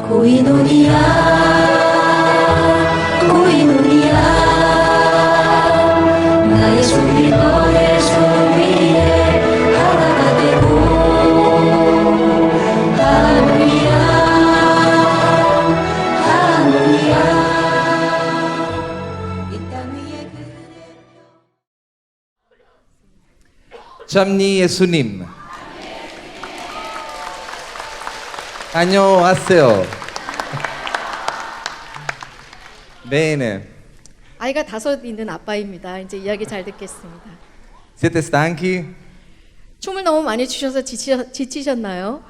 고인원이야 고인원이야 나의 손이 너의 손 위에 하나가 되고 할렐루야 할렐루야 이 땅 위에 참니 예수님. 안녕하세요. Bene. 아이가 5 있는 아빠입니다. 이제 이야기 잘 듣겠습니다. Siete stanchi? 춤을 너무 많이 추셔서 지치셨나요?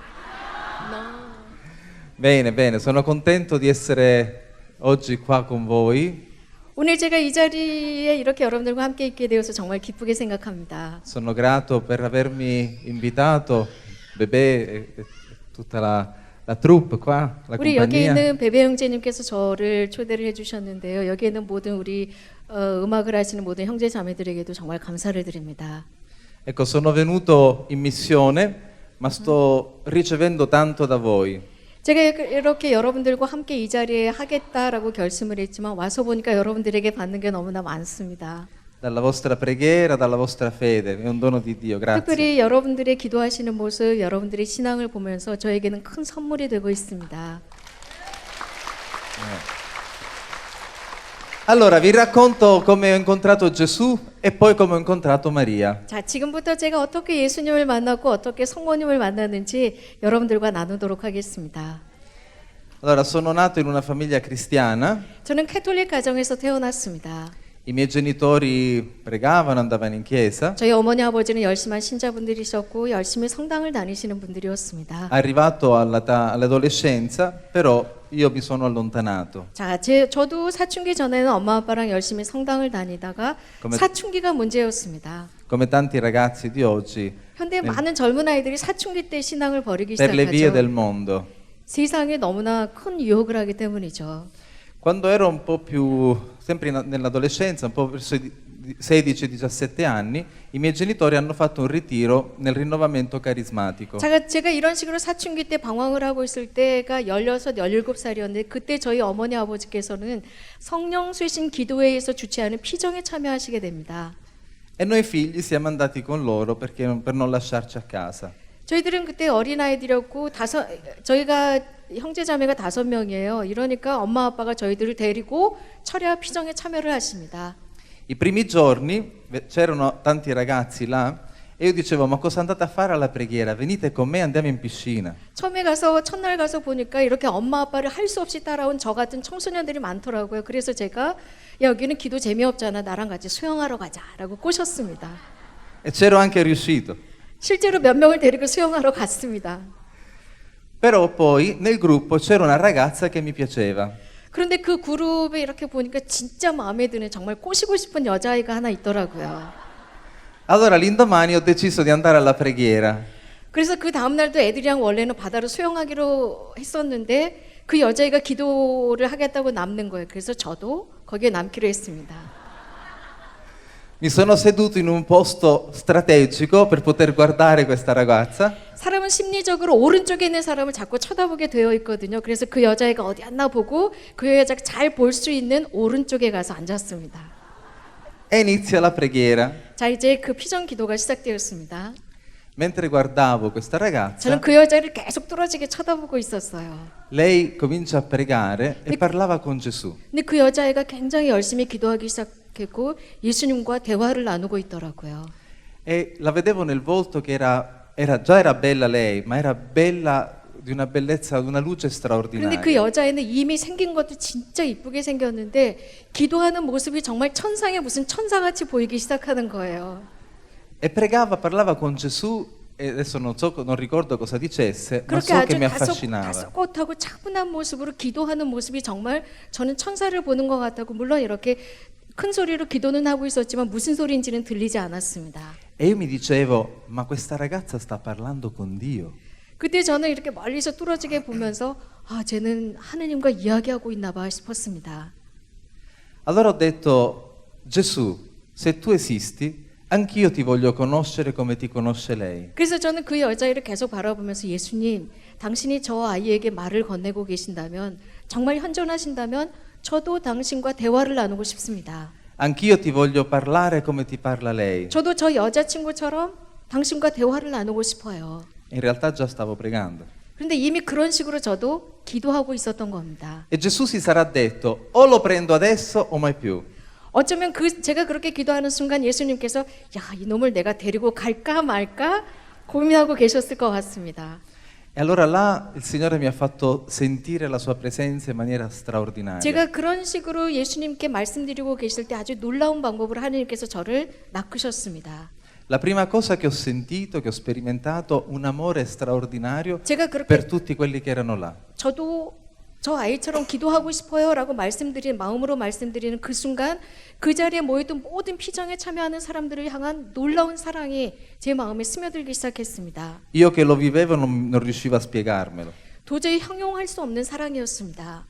Bene, bene. Sono contento di essere oggi qua con voi. 오늘 제가 이 자리에 이렇게 여러분들과 함께 있게 되어서 정말 기쁘게 생각합니다. Sono grato per avermi invitato, Bebè e tutta la troupe qua, la 우리 여기 compagnia. 있는 베베 형제님께서 저를 초대를 해주셨는데요. 여기 있는 모든 우리 음악을 하시는 모든 형제 자매들에게도 정말 감사를 드립니다. Ecco, sono venuto in missione, ma sto ricevendo tanto da voi. 제가 이렇게 여러분들과 함께 이 자리에 하겠다라고 결심을 했지만 와서 보니까 여러분들에게 받는 게 너무나 많습니다. Dalla vostra preghiera, dalla vostra fede, è un dono di Dio, grazie. 특별히 여러분들의 기도하시는 모습, 여러분들의 신앙을 보면서 저에게는 큰 선물이 되고 있습니다. Allora, vi racconto come ho incontrato Gesù e poi come ho incontrato Maria. 자, 지금부터 제가 어떻게 예수님을 만났고 어떻게 성모님을 만났는지 여러분들과 나누도록 하겠습니다. Allora, sono nato in una famiglia cristiana, 저는 캐톨릭 가정에서 태어났습니다. i miei genitori pregavano, andavano in chiesa. 저희 어머니 아버지는 열심한 신자분들이셨고 열심히 성당을 다니시는 분들이었습니다. Arrivato all'adolescenza, però io mi sono allontanato. 자, 저도 사춘기 전에는 엄마 아빠랑 열심히 성당을 다니다가 사춘기가 문제였습니다. Come tanti ragazzi di oggi, 현대 많은 젊은 아이들이 사춘기 때 신앙을 버리기 per le vie del 시작하죠. mondo. 세상에 너무나 큰 유혹을 하기 때문이죠. Quando ero un po' più, sempre nell'adolescenza, un po' verso i 16-17 anni, i miei genitori hanno fatto un ritiro nel rinnovamento carismatico. 제가 이런 식으로 사춘기 때 방황을 하고 있을 때가 16, 17살이었는데 그때 저희 어머니 아버지께서는 성령 쇄신 기도회에서 주최하는 피정에 참여하시게 됩니다. E noi figli siamo andati con loro per non lasciarci a casa. 저희들은 그때 어린아이들이었고 저희가 형제자매가 5명이에요. 이러니까 엄마 아빠가 저희들을 데리고 철야 피정에 참여를 하십니다. I primi giorni c'erano tanti ragazzi là e io dicevo: ma cosa andate a fare alla preghiera? Venite con me, andiamo in piscina. 첫날 가서 보니까 이렇게 엄마 아빠를 할 수 없이 따라온 저 같은 청소년들이 많더라고요. 그래서 제가 여기는 기도 재미없잖아. 나랑 같이 수영하러 가자라고 꼬셨습니다. E c'ero anche riuscito. 실제로 몇 명을 데리고 수영하러 갔습니다. Però poi nel gruppo c'era una ragazza che mi piaceva. 그런데 그 그룹에 이렇게 보니까 진짜 마음에 드는 정말 꼬시고 싶은 여자아이가 하나 있더라고요. Allora l'indomani ho deciso di andare alla preghiera. 그래서 그 다음날도 애들이랑 원래는 바다로 수영하기로 했었는데 그 여자애가 기도를 하겠다고 남는 거예요. 그래서 저도 거기에 남기로 했습니다. Mi sono seduto in un posto strategico per poter guardare questa ragazza. 사람은 심리적으로 오른쪽에 있는 사람을 자꾸 쳐다보게 되어 있거든요. 그래서 그 여자애가 어디 앉나 보고 그 여자가 잘 볼 수 있는 오른쪽에 가서 앉았습니다. E inizia la preghiera. 자, 이제 그 피정 기도가 시작되었습니다. Mentre guardavo questa ragazza, 저는 그 여자를 계속 뚫어지게 쳐다보고 있었어요. lei comincia a pregare e parlava con Gesù. 근데 그 여자애가 굉장히 열심히 기도하기 시작했고 예수님과 대화를 나누고 있더라고요. E la vedevo nel volto che già era bella lei, ma era bella di una bellezza, di una luce 그런데 straordinaria. 그 여자애는 이미 생긴 것도 진짜 이쁘게 생겼는데 기도하는 모습이 정말 천상의 무슨 천사같이 보이기 시작하는 거예요. E parlava con Gesù e adesso non ricordo cosa dicesse, ma 그렇게 so che 아주 mi affascinava. 다소곳하고 차분한 모습으로 기도하는 모습이 정말 저는 천사를 보는 것 같다고 물론 이렇게 큰 소리로 기도는 하고 있었지만 무슨 소리인지는 들리지 않았습니다. E io mi dicevo, ma questa ragazza sta parlando con Dio. 그때 저는 이렇게 멀리서 뚫어지게 보면서 아, 쟤는 하느님과 이야기하고 있나 봐 싶었습니다. Allora ho detto: Gesù, se tu esisti, Anch'io ti voglio conoscere come ti conosce lei. 그래서 저는 그 여자애를 계속 바라보면서 예수님, 당신이 저 아이에게 말을 건네고 계신다면, 정말 현존하신다면 저도 당신과 대화를 나누고 싶습니다. Anch'io ti voglio parlare come ti parla lei. 저도 저 여자친구처럼 당신과 대화를 나누고 싶어요. In realtà già stavo pregando. 그런데 이미 그런 식으로 저도 기도하고 있었던 겁니다. E Gesù si sarà detto, o lo prendo adesso o mai più. 어쩌면 제가 그렇게 기도하는 순간 예수님께서 야, 이놈을 내가 데리고 갈까 말까 고민하고 계셨을 것 같습니다. E allora là il Signore mi ha fatto sentire la sua presenza in maniera straordinaria. 제가 그런 식으로 예수님께 말씀드리고 계실 때 아주 놀라운 방법으로 하나님께서 저를 낚으셨습니다. La prima cosa che ho sentito, che ho sperimentato, un amore straordinario 제가 그렇게 per tutti quelli che erano là. 저도 저 아이처럼 기도하고 싶어요라고 마음으로 말씀드리는 그 순간 그 자리에 모였던 모든 피정에 참여하는 사람들을 향한 놀라운 사랑이 제 마음에 스며들기 시작했습니다. Io che lo vivevo non riuscivo a spiegarmelo. 도저히 형용할 수 없는 사랑이었습니다.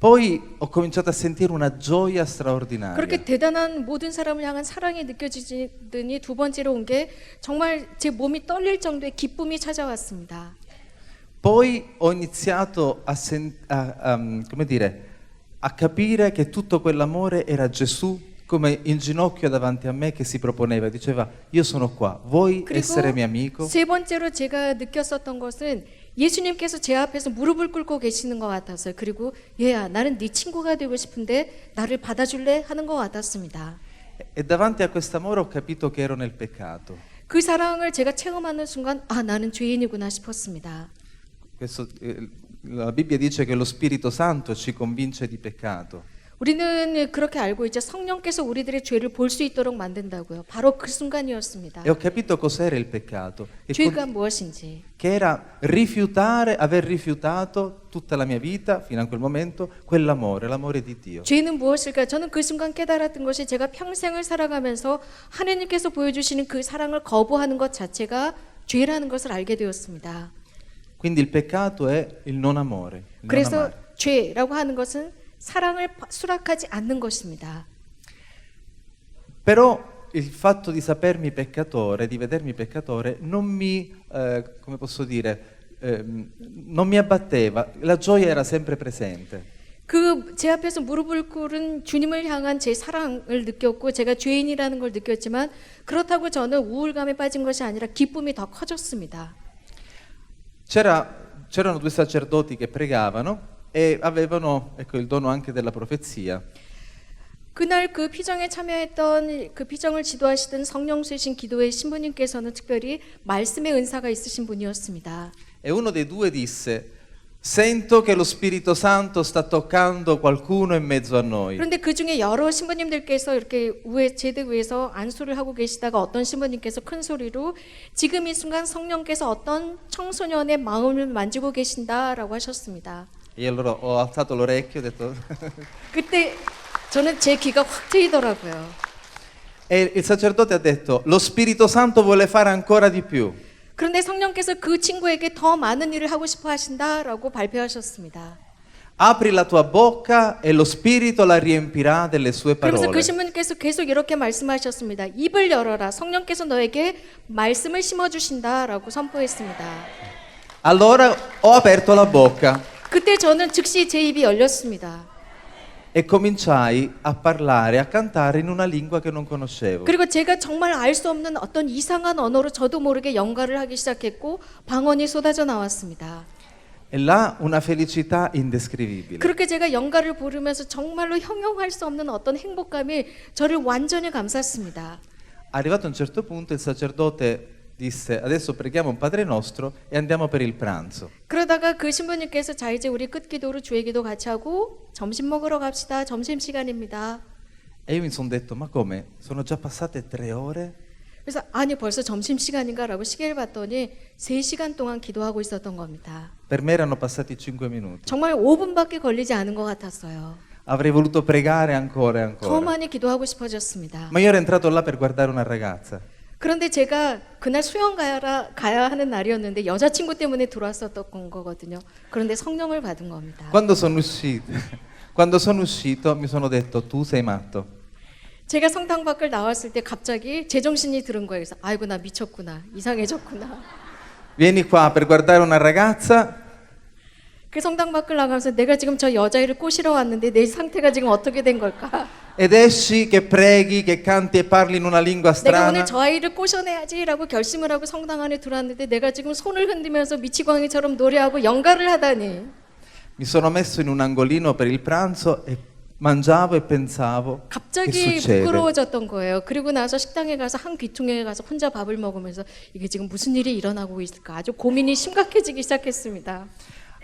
Poi ho cominciato a sentire una gioia straordinaria. 그렇게 대단한 모든 사람을 향한 사랑이 느껴지더니 두 번째로 온 게 정말 제 몸이 떨릴 정도의 기쁨이 찾아왔습니다. Poi ho iniziato come dire, a capire che tutto quell'amore era Gesù come in ginocchio davanti a me che si proponeva, diceva io sono qua, vuoi essere mio amico? 세 번째로 제가 느꼈었던 것은 예수님께서 제 앞에서 무릎을 꿇고 계시는 것 같았어요. 그리고 얘야, 나는 네 친구가 되고 싶은데 나를 받아줄래? 하는 것 같았습니다. E davanti a quest'amore ho capito che ero nel peccato. 그 사랑을 제가 체험하는 순간 아, 나는 죄인이구나 싶었습니다. La Bibbia dice che lo Spirito Santo ci convince di peccato. 우리는 그렇게 알고 있죠. 성령께서 우리들의 죄를 볼 수 있도록 만든다고요. 바로 그 순간이었습니다. E ho capito cos'era il peccato. 죄가 무엇인지. Che era aver rifiutato tutta la mia vita, fino a quel momento, quell'amore, l'amore di Dio. 죄는 무엇일까? 저는 그 순간 깨달았던 것이 제가 평생을 살아가면서 하나님께서 보여주시는 그 사랑을 거부하는 것 자체가 죄라는 것을 알게 되었습니다. Quindi il peccato è il non amore. Il non 그래서 amare. 죄라고 하는 것은 사랑을 수락하지 않는 것입니다. Però il fatto di sapermi peccatore, di vedermi peccatore, non mi, come posso dire, non mi abbatteva. La gioia era sempre presente. 그 제 앞에서 무릎을 꿇은 주님을 향한 제 사랑을 느꼈고 제가 죄인이라는 걸 느꼈지만 그렇다고 저는 우울감에 빠진 것이 아니라 기쁨이 더 커졌습니다. C'erano due sacerdoti che pregavano e avevano, ecco, il dono anche della profezia. 그날 그 피정에 참여했던 그 피정을 지도하시던 성령 쇄신 기도회 신부님께서는 특별히 말씀의 은사가 있으신 분이었습니다. E uno dei due disse: Sento che lo Spirito Santo sta toccando qualcuno in mezzo a noi. 그런데 그 중에 여러 신부님들께서 이렇게 제대 위에서 안수를 하고 계시다가 어떤 신부님께서 큰 소리로 지금 이 순간 성령께서 어떤 청소년의 마음을 만지고 계신다라고 하셨습니다. E allora ho alzato l'orecchio e ho detto 그때 저는 제 귀가 확 트이더라고요. e il sacerdote ha detto: Lo Spirito Santo vuole fare ancora di più. 그런데 성령께서 그 친구에게 더 많은 일을 하고 싶어 하신다라고 발표하셨습니다. Apri la tua bocca e lo Spirito la riempirà delle sue 그러면서 그 parole. 신부님께서 계속 이렇게 말씀하셨습니다. 입을 열어라. 성령께서 너에게 말씀을 심어주신다라고 선포했습니다. Allora ho aperto la bocca 그때 저는 즉시 제 입이 열렸습니다. e cominciai a parlare, a cantare in una lingua che non conoscevo. 그리고 제가 정말 알 수 없는 어떤 이상한 언어로 저도 모르게 연가를 하기 시작했고 방언이 쏟아져 나왔습니다. E là una felicità indescrivibile. 그렇게 제가 연가를 부르면서 정말로 형용할 수 없는 어떤 행복감이 저를 완전히 감쌌습니다. Arrivato a un certo punto il sacerdote disse: Adesso preghiamo un Padre Nostro e andiamo per il pranzo. 그러다가 그 신부님께서 자 이제 우리 끝기도로 주의기도 같이 하고 점심 먹으러 갑시다. 점심 시간입니다. E io mi sono detto: Ma come? Sono già passate 3 ore? 그래서 아니 벌써 점심 시간인가라고 시계를 봤더니 3시간 동안 기도하고 있었던 겁니다. Per me erano passati 5 minuti. 정말 5분밖에 걸리지 않은 것 같았어요. Avrei voluto pregare ancora e 더 ancora. 많이 기도하고 싶어졌습니다. Ma io ero entrato là per guardare una ragazza. 그런데 제가 그날 수영 가야 하는 날이었는데 여자친구 때문에 들어왔었던 거거든요. 그런데 성령을 받은 겁니다. Quando sono uscito mi sono detto: Tu sei matto. 제가 성당 밖을 나왔을 때 갑자기 제정신이 들은 거예요. 그래서 아이고 나 미쳤구나. 이상해졌구나. Vieni qua per guardare una ragazza 그 성당 밖을 나가면서 내가 지금 저 여자애를 꼬시러 왔는데 내 상태가 지금 어떻게 된 걸까? ed esci che preghi, che canti e parli in una lingua 내가 strana. 오늘 저 아이를 꼬셔내야지라고 결심을 하고 성당 안에 들어왔는데 내가 지금 손을 흔들면서 미치광이처럼 노래하고 연가를 하다니. Mi sono messo in un angolino per il pranzo e mangiavo e pensavo che 갑자기 succede? 부끄러워졌던 거예요. 그리고 나서 식당에 가서 한 귀퉁이에 가서 혼자 밥을 먹으면서 이게 지금 무슨 일이 일어나고 있을까? 아주 고민이 심각해지기 시작했습니다.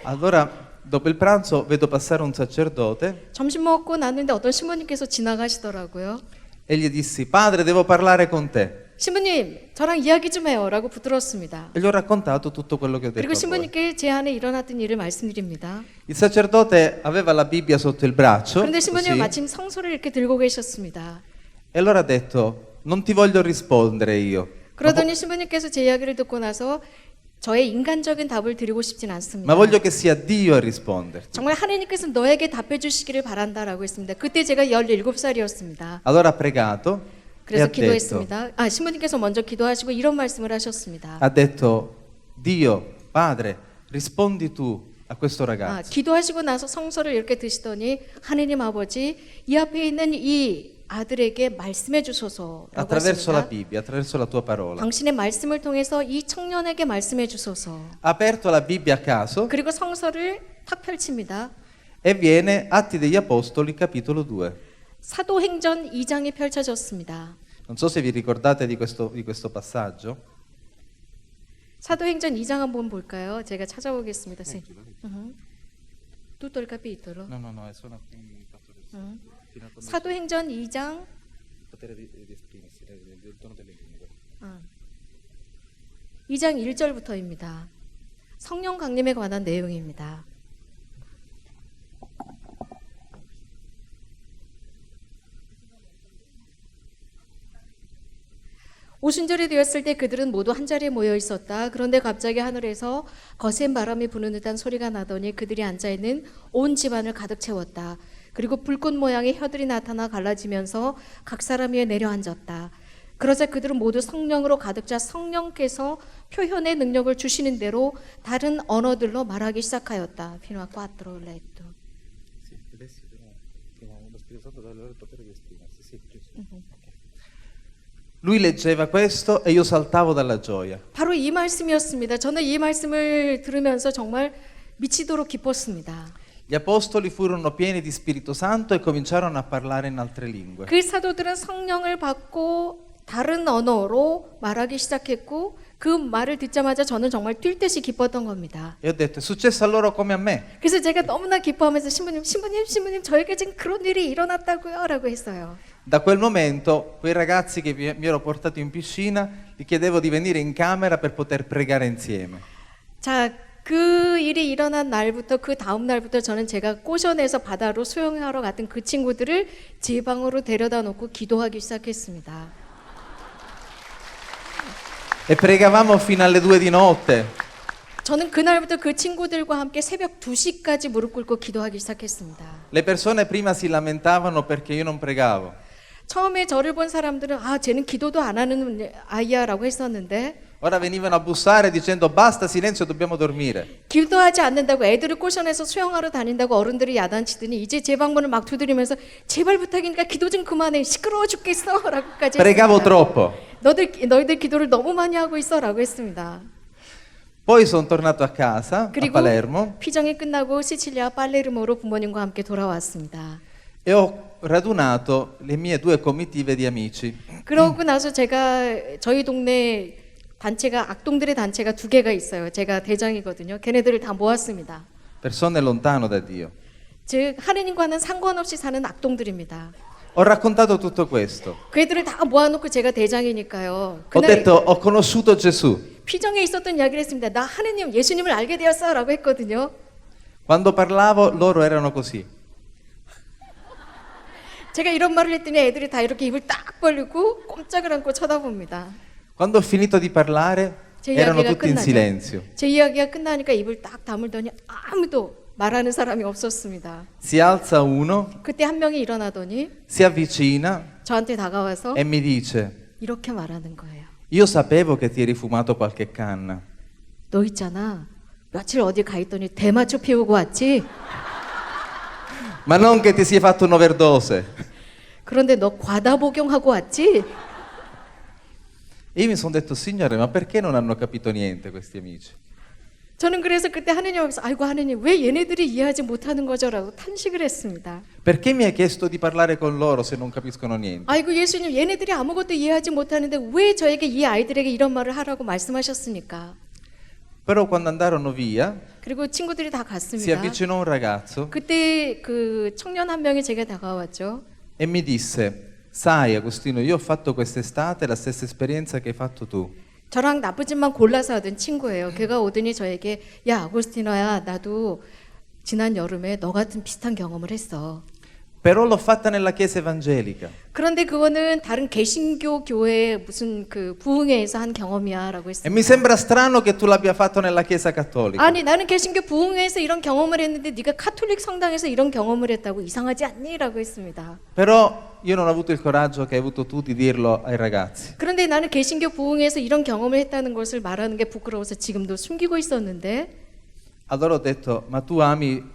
Allora, dopo il pranzo vedo passare un sacerdote 점심 먹고 났는데 어떤 신부님께서 지나가시더라고요. e gli dissi, padre, devo parlare con te. 신부님, 저랑 이야기 좀 해요라고 부드러웠습니다. E gli ho raccontato tutto quello che ho detto 그리고 a voi. 신부님께 제 안에 일어났던 일을 말씀드립니다. Il sacerdote aveva la Bibbia sotto il braccio 그런데 신부님은 così, 마침 성서를 이렇게 들고 계셨습니다. e allora ha detto, non ti voglio rispondere io, 그러더니 신부님께서 제 이야기를 듣고 나서 저의 인간적인 답을 드리고 싶진 않습니다. ma voglio che sia Dio a risponderti. 정말 하나님께서 너에게 답해 주시기를 바란다라고 했습니다. 그때 제가 17살이었습니다. Allora ha pregato e 그래서 ha detto, 기도했습니다. 신부님께서 먼저 기도하시고 이런 말씀을 하셨습니다. ha detto, Dio, Padre, rispondi tu a questo ragazzo. 기도하시고 나서 성서를 이렇게 드시더니 하나님 아버지 이 앞에 있는 이 아들에게 말씀해 주소서라고 Attraverso la 했습니다. Bibbia, attraverso la tua parola. 당신의 말씀을 통해서 이 청년에게 말씀해 주소서. Ha aperto la Bibbia a caso 그리고 성서를 탁 펼칩니다. e viene Atti degli Apostoli, capitolo 2. 사도행전 2장이 펼쳐졌습니다. Non so se vi ricordate di questo passaggio. 사도행전 2장 한번 볼까요? 제가 찾아보겠습니다. Tutto il capitolo. No, è solo alcuni fattori. Fino a quando 사도행전 2장 il potere di esprimersi, del dono delle lingue. 2장 1절부터입니다. 성령 강림에 관한 내용입니다. 오순절이 되었을 때 그들은 모두 한자리에 모여 있었다. 그런데 갑자기 하늘에서 거센 바람이 부는 듯한 소리가 나더니 그들이 앉아있는 온 집안을 가득 채웠다. 그리고 불꽃 모양의 혀들이 나타나 갈라지면서 각 사람 위에 내려앉았다. 그러자 그들은 모두 성령으로 가득 차 성령께서 표현의 능력을 주시는 대로 다른 언어들로 말하기 시작하였다. Fino a 4 letto. Sì, adesso però lo Spirito Santo dà loro il potere di esprimersi. Sì, giusto. Lui leggeva questo e io saltavo dalla gioia. 바로 이 말씀이었습니다. 저는 이 말씀을 들으면서 정말 미치도록 기뻤습니다. Gli apostoli furono pieni di Spirito Santo e cominciarono a parlare in altre lingue. 그 사도들은 성령을 받고 다른 언어로 말하기 시작했고 그 말을 듣자마자 저는 정말 뛸 듯이 기뻤던 겁니다. E ho detto, è successo a loro come a me. 그래서 제가 너무나 기뻐하면서 신부님 저에게 지금 그런 일이 일어났다고요 라고 했어요. Da quel momento, quei ragazzi che mi ero portato in piscina, gli chiedevo di venire in camera per poter pregare insieme. 자, 그 일이 일어난 날부터 그 다음 날부터 저는 제가 꼬셔내서 바다로 수영하러 갔던 그 친구들을 제 방으로 데려다 놓고 기도하기 시작했습니다. E pregavamo fino alle 2 di notte. 저는 그날부터 그 친구들과 함께 새벽 2시까지 무릎 꿇고 기도하기 시작했습니다. Le persone prima si lamentavano perché io non pregavo. 처음에 저를 본 사람들은 쟤는 기도도 안 하는 아이야라고 했었는데 Ora venivano a bussare dicendo basta silenzio, dobbiamo dormire. 기도하지 않는다고 애들을 꼬셔내서 수영하러 다닌다고 어른들이 야단치더니 이제 제 방문을 막 두드리면서 제발 부탁이니까 기도 좀 그만해 시끄러워 죽겠어 라고까지 Pregavo 했습니다. troppo. 너희들 기도를 너무 많이 하고 있어 라고 했습니다. Poi sono tornato a casa, a 그리고 Palermo, 피정이 끝나고 시칠리아 팔레르모로 부모님과 함께 돌아왔습니다. e ho radunato le mie 2 comitive di amici. 그러고 나서 제가 저희 동네 단체가 악동들의 단체가 2개가 있어요. 제가 대장이거든요. 걔네들을 다 모았습니다. Persone lontano da Dio. 즉 하느님과는 상관없이 사는 악동들입니다. Ho raccontato tutto questo. 그 애들을 다 모아놓고 제가 대장이니까요. Ho 그날 detto ho conosciuto Gesù. 피정에 있었던 이야기를 했습니다. 나 하느님 예수님을 알게 되었어라고 했거든요. Quando parlavo loro erano così. 제가 이런 말을 했더니 애들이 다 이렇게 입을 딱 벌리고 꼼짝을 않고 쳐다봅니다. Quando ho finito di parlare 제 erano 이야기가 tutti in 끝나죠. silenzio. 제 이야기가 끝나니까 입을 딱 다물더니 아무도 말하는 사람이 없었습니다. Si alza uno, 그때 한 명이 일어나더니 si avvicina 저한테 다가와서 e mi dice: 이렇게 말하는 거예요. io sapevo che ti eri fumato qualche canna, 너 있잖아. 며칠 어디 가 있더니 대마초 피우고 왔지? ma non che ti sia fatto un'overdose. 그런데 너 과다 복용하고 왔지? E io mi sono detto: Signore, ma perché non hanno capito niente questi amici? 저는 그래서 그때 하느님 앞에서 아이고 하느님 왜 얘네들이 이해하지 못하는 거죠라고 탄식을 했습니다. Perché mi hai chiesto di parlare con loro se non capiscono niente? 아이고 예수님 얘네들이 아무것도 이해하지 못하는데 왜 저에게 이 아이들에게 이런 말을 하라고 말씀하셨습니까? Però quando andarono via, 그리고 친구들이 다 si 갔습니다. avvicinò un ragazzo 그때 그 청년 한 명이 제게 다가왔죠. e mi disse: Sai, Agostino, io ho fatto quest'estate la stessa esperienza che hai fatto tu. 저랑 나쁘지만 골라서 하던 친구예요. 걔가 오더니 저에게 야 아고스티노야 나도 지난 여름에 너 같은 비슷한 경험을 했어. Però l'ho fatta nella chiesa evangelica. 그런데 그거는 다른 개신교 교회 무슨 그 부흥회에서 한 경험이야라고 E 했습니다. mi sembra strano che tu l'abbia fatto nella chiesa cattolica. 아니 나는 개신교 부흥회에서 이런 경험을 했는데 네가 카톨릭 성당에서 이런 경험을 했다고 이상하지 않니?라고 했습니다. Però io non ho avuto il coraggio che hai avuto tu di dirlo ai ragazzi. 그런데 나는 개신교 부흥회에서 이런 경험을 했다는 것을 말하는 게 부끄러워서 지금도 숨기고 있었는데 Allora ho detto: Ma tu ami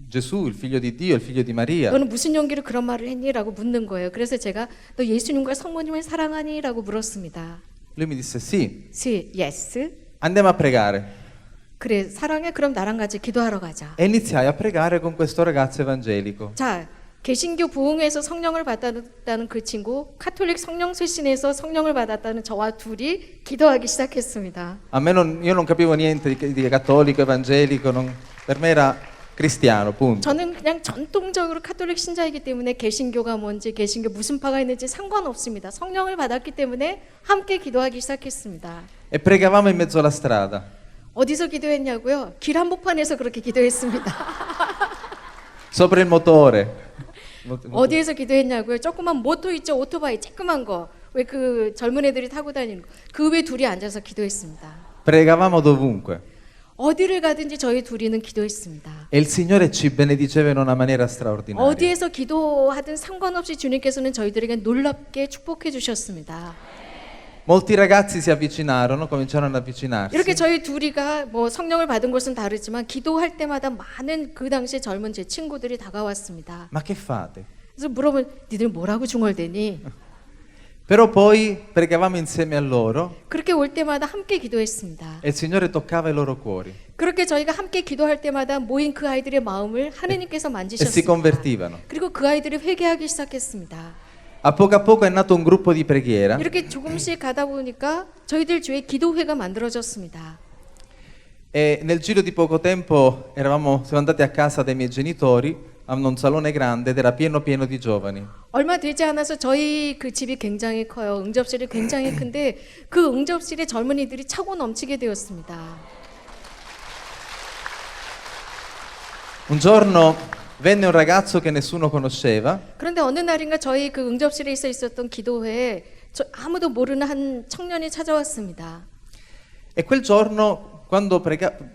Gesù, il figlio di Dio, il figlio di Maria? 너는 무슨 용기로 그런 말을 했니?라고 묻는 거예요. 그래서 제가 너 예수님과 성모님을 사랑하니?라고 물었습니다. Lui mi disse: Sì, 시, yes. andiamo a pregare. 그래 사랑해 그럼 나랑 같이 기도하러 가자. E iniziai a pregare con questo ragazzo evangelico. 자 개신교 부흥회에서 성령을 받았다는 그 친구, 카톨릭 성령 쇄신에서 성령을 받았다는 저와 둘이 기도하기 시작했습니다. Io non capivo niente di cattolico, evangelico, per me era cristiano, punto. 저는 그냥 전통적으로 카톨릭 신자이기 때문에 개신교가 뭔지 개신교 무슨 파가 있는지 상관없습니다. 성령을 받았기 때문에 함께 기도하기 시작했습니다. E pregavamo in mezzo alla strada. 어디서 기도했냐고요? 길 한복판에서 그렇게 기도했습니다. Sopra il motore. 어디에서 기도했냐고요? 조그만 모토 있죠? 오토바이 조그만 거. 왜 그 젊은 애들이 타고 다니는 거. 그 위에 둘이 앉아서 기도했습니다. Pregavamo dovunque. 어디를 가든지 저희 둘이는 기도했습니다. E il Signore ci benediceva in una maniera straordinaria. 어디에서 기도하든 상관없이 주님께서는 저희들에게 놀랍게 축복해 주셨습니다. Molti ragazzi si avvicinarono, cominciarono ad avvicinarsi. 이렇게 저희 둘이가 뭐 성령을 받은 것은 다르지만 기도할 때마다 많은 그 당시 젊은 제 친구들이 다가왔습니다. Ma che fate? 그래서 물어보면 니들 뭐라고 중얼대니? Però poi pregavamo insieme a loro 그렇게 올 때마다 함께 기도했습니다. e il Signore toccava i loro cuori 그렇게 저희가 함께 기도할 때마다 모인 그 아이들의 마음을 하느님께서 e si 만지셨습니다. convertivano. 그리고 그 아이들이 회개하기 시작했습니다. A poco è nato un gruppo di preghiera 이렇게 조금씩 가다 보니까 저희들 주에 기도회가 만들어졌습니다. e nel giro di poco tempo siamo andati a casa dei miei genitori, hanno un salone grande ed era pieno di giovani. 얼마 되지 않아서 저희 그 집이 굉장히 커요. 응접실이 굉장히 큰데 그 응접실에 젊은이들이 차고 넘치게 되었습니다. Un giorno venne un ragazzo che nessuno conosceva 그런데 어느 날인가 저희 그 응접실에 있었던 기도회에 아무도 모르는 한 청년이 찾아왔습니다. e quel giorno quando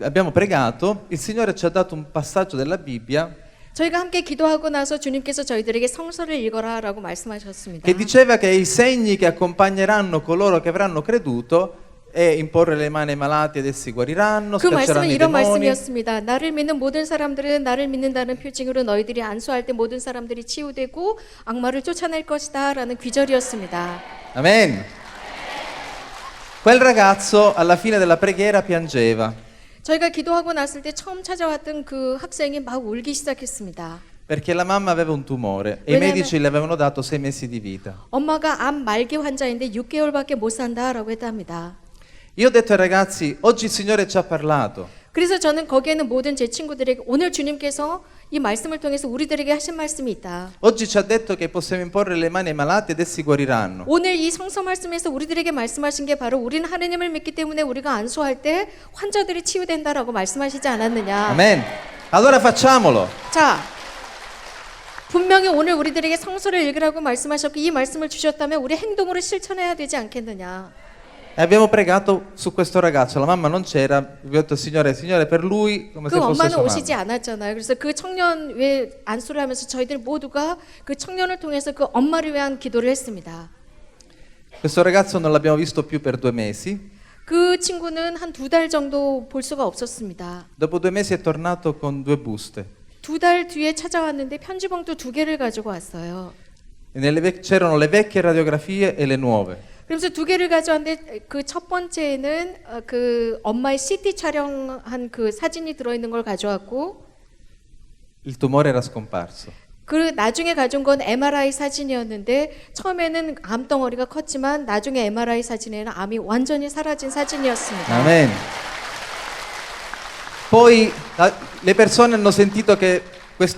abbiamo pregato il Signore ci ha dato un passaggio della Bibbia 저희가 함께 기도하고 나서 주님께서 저희들에게 성서를 읽어라라고 말씀하셨습니다. che diceva che i segni che accompagneranno coloro che avranno creduto è imporre le mani ai malati ed essi guariranno, 그 scacceranno 말씀은 i 이런 demoni. 말씀이었습니다. 나를 믿는 모든 사람들은 나를 믿는다는 표징으로 너희들이 안수할 때 모든 사람들이 치유되고 악마를 쫓아낼 것이다 라는 귀절이었습니다. Amen. Quel ragazzo alla fine della preghiera piangeva 저희가 기도하고 났을 때 처음 찾아왔던 그 학생이 막 울기 시작했습니다. perché la mamma aveva un tumore e i medici le avevano dato 6 mesi di vita. 엄마가 암 말기 환자인데 6개월밖에 못 산다라고 했답니다. Io ho detto ai ragazzi: oggi il Signore ci ha parlato. 그래서 저는 거기에는 모든 제 친구들에게 오늘 주님께서 이 말씀을 통해서 우리들에게 하신 말씀이 있다. Oggi ci ha detto che possiamo imporre le mani ai malati ed essi guariranno. 오늘 이 성서 말씀에서 우리들에게 말씀하신 게 바로 우리는 하느님을 믿기 때문에 우리가 안수할 때 환자들이 치유된다라고 말씀하시지 않았느냐. Amen. Allora facciamolo. 자, 분명히 오늘 우리들에게 성서를 읽으라고 말씀하셨고 이 말씀을 주셨다면 우리 행동으로 실천해야 되지 않겠느냐. E abbiamo pregato su questo ragazzo, la mamma non c'era, vi ho detto Signore, per lui come 그 se fosse 엄마는 sua 오시지 mamma. 않았잖아요. 그래서 그 청년 왜 안수를 하면서 저희들 모두가 그 청년을 통해서 그 엄마를 위한 기도를 했습니다. Questo ragazzo non l'abbiamo visto più per 2 mesi, 그 친구는 한 2달 정도 볼 수가 없었습니다. dopo 2 mesi è tornato con 2 buste. 2달 뒤에 찾아왔는데 편지봉투 2개를 가지고 왔어요. E c'erano le vecchie radiografie e le nuove. 그래서 2개를 가져왔는데 그 첫 번째는 그 엄마의 CT 촬영한 그 사진이 들어있는 걸 가져왔고 Il tumore era scomparso. 그 나중에 가져온 건 MRI 사진이었는데 처음에는 암덩어리가 컸지만 나중에 MRI 사진에는 암이 완전히 사라진 사진이었습니다. Amen. Poi le persone hanno sentito che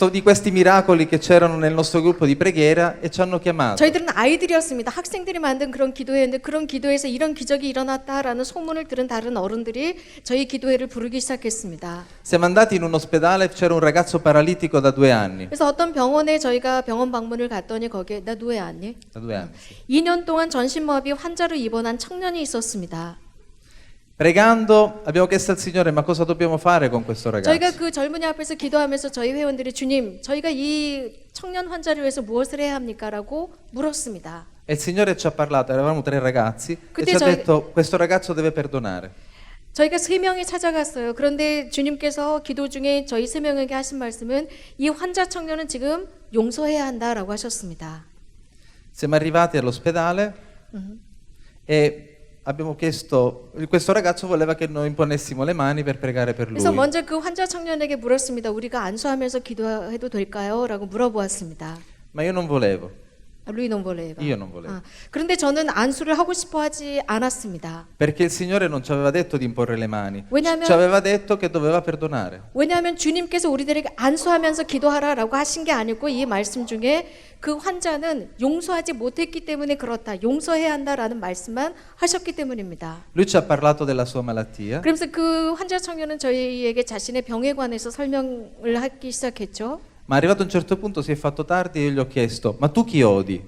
di questi miracoli che c'erano nel nostro gruppo di preghiera e ci hanno chiamato. 저희들은 아이들이었습니다. 학생들이 만든 그런 기도회였는데 그런 기도회에서 이런 기적이 일어났다라는 소문을 들은 다른 어른들이 저희 기도회를 부르기 시작했습니다. Siamo andati in un ospedale, c'era un ragazzo paralitico da 2 anni. 그래서 어떤 병원에 저희가 병원 방문을 갔더니 거기에 나 누에 왔니? Da 2 anni. 2년 동안 전신마비 환자로 입원한 청년이 있었습니다. Pregando abbiamo chiesto al Signore ma cosa dobbiamo fare con questo 저희가 ragazzo? 그 젊은이 앞에서 기도하면서 저희 회원들이 주님, 저희가 이 청년 환자를 위해서 무엇을 해야 합니까?라고 물었습니다. E il Signore ci ha parlato, eravamo 3 ragazzi e 그때 ci ha 저희- detto questo ragazzo deve perdonare. 저희가 3명이 찾아갔어요. 그런데 주님께서 기도 중에 저희 3명에게 하신 말씀은 이 환자 청년은 지금 용서해야 한다라고 하셨습니다. Siamo arrivati all'ospedale e abbiamo chiesto, questo ragazzo voleva che noi imponessimo le mani per pregare per 그래서 lui. 먼저 그 환자 청년에게 물었습니다. 우리가 안수하면서 기도해도 될까요? 라고 물어보았습니다. Ma io non volevo. lui non voleva. Io non volevo. 그런데 저는 안수를 하고 싶어 하지 않았습니다. Perché il Signore non ci aveva detto di imporre le mani, 왜냐하면- ci aveva detto che doveva perdonare. 왜냐하면 주님께서 우리들에게 안수하면서 기도하라라고 하신 게 아니고 이 말씀 중에 그 환자는 용서하지 못했기 때문에 그렇다. 용서해야 한다라는 말씀만 하셨기 때문입니다. Lui ci ha parlato della sua malattia 그러면서 그 환자 청년은 저희에게 자신의 병에 관해서 설명을 하기 시작했죠. ma arrivato a un certo punto si è fatto tardi e io gli ho chiesto ma tu chi odi?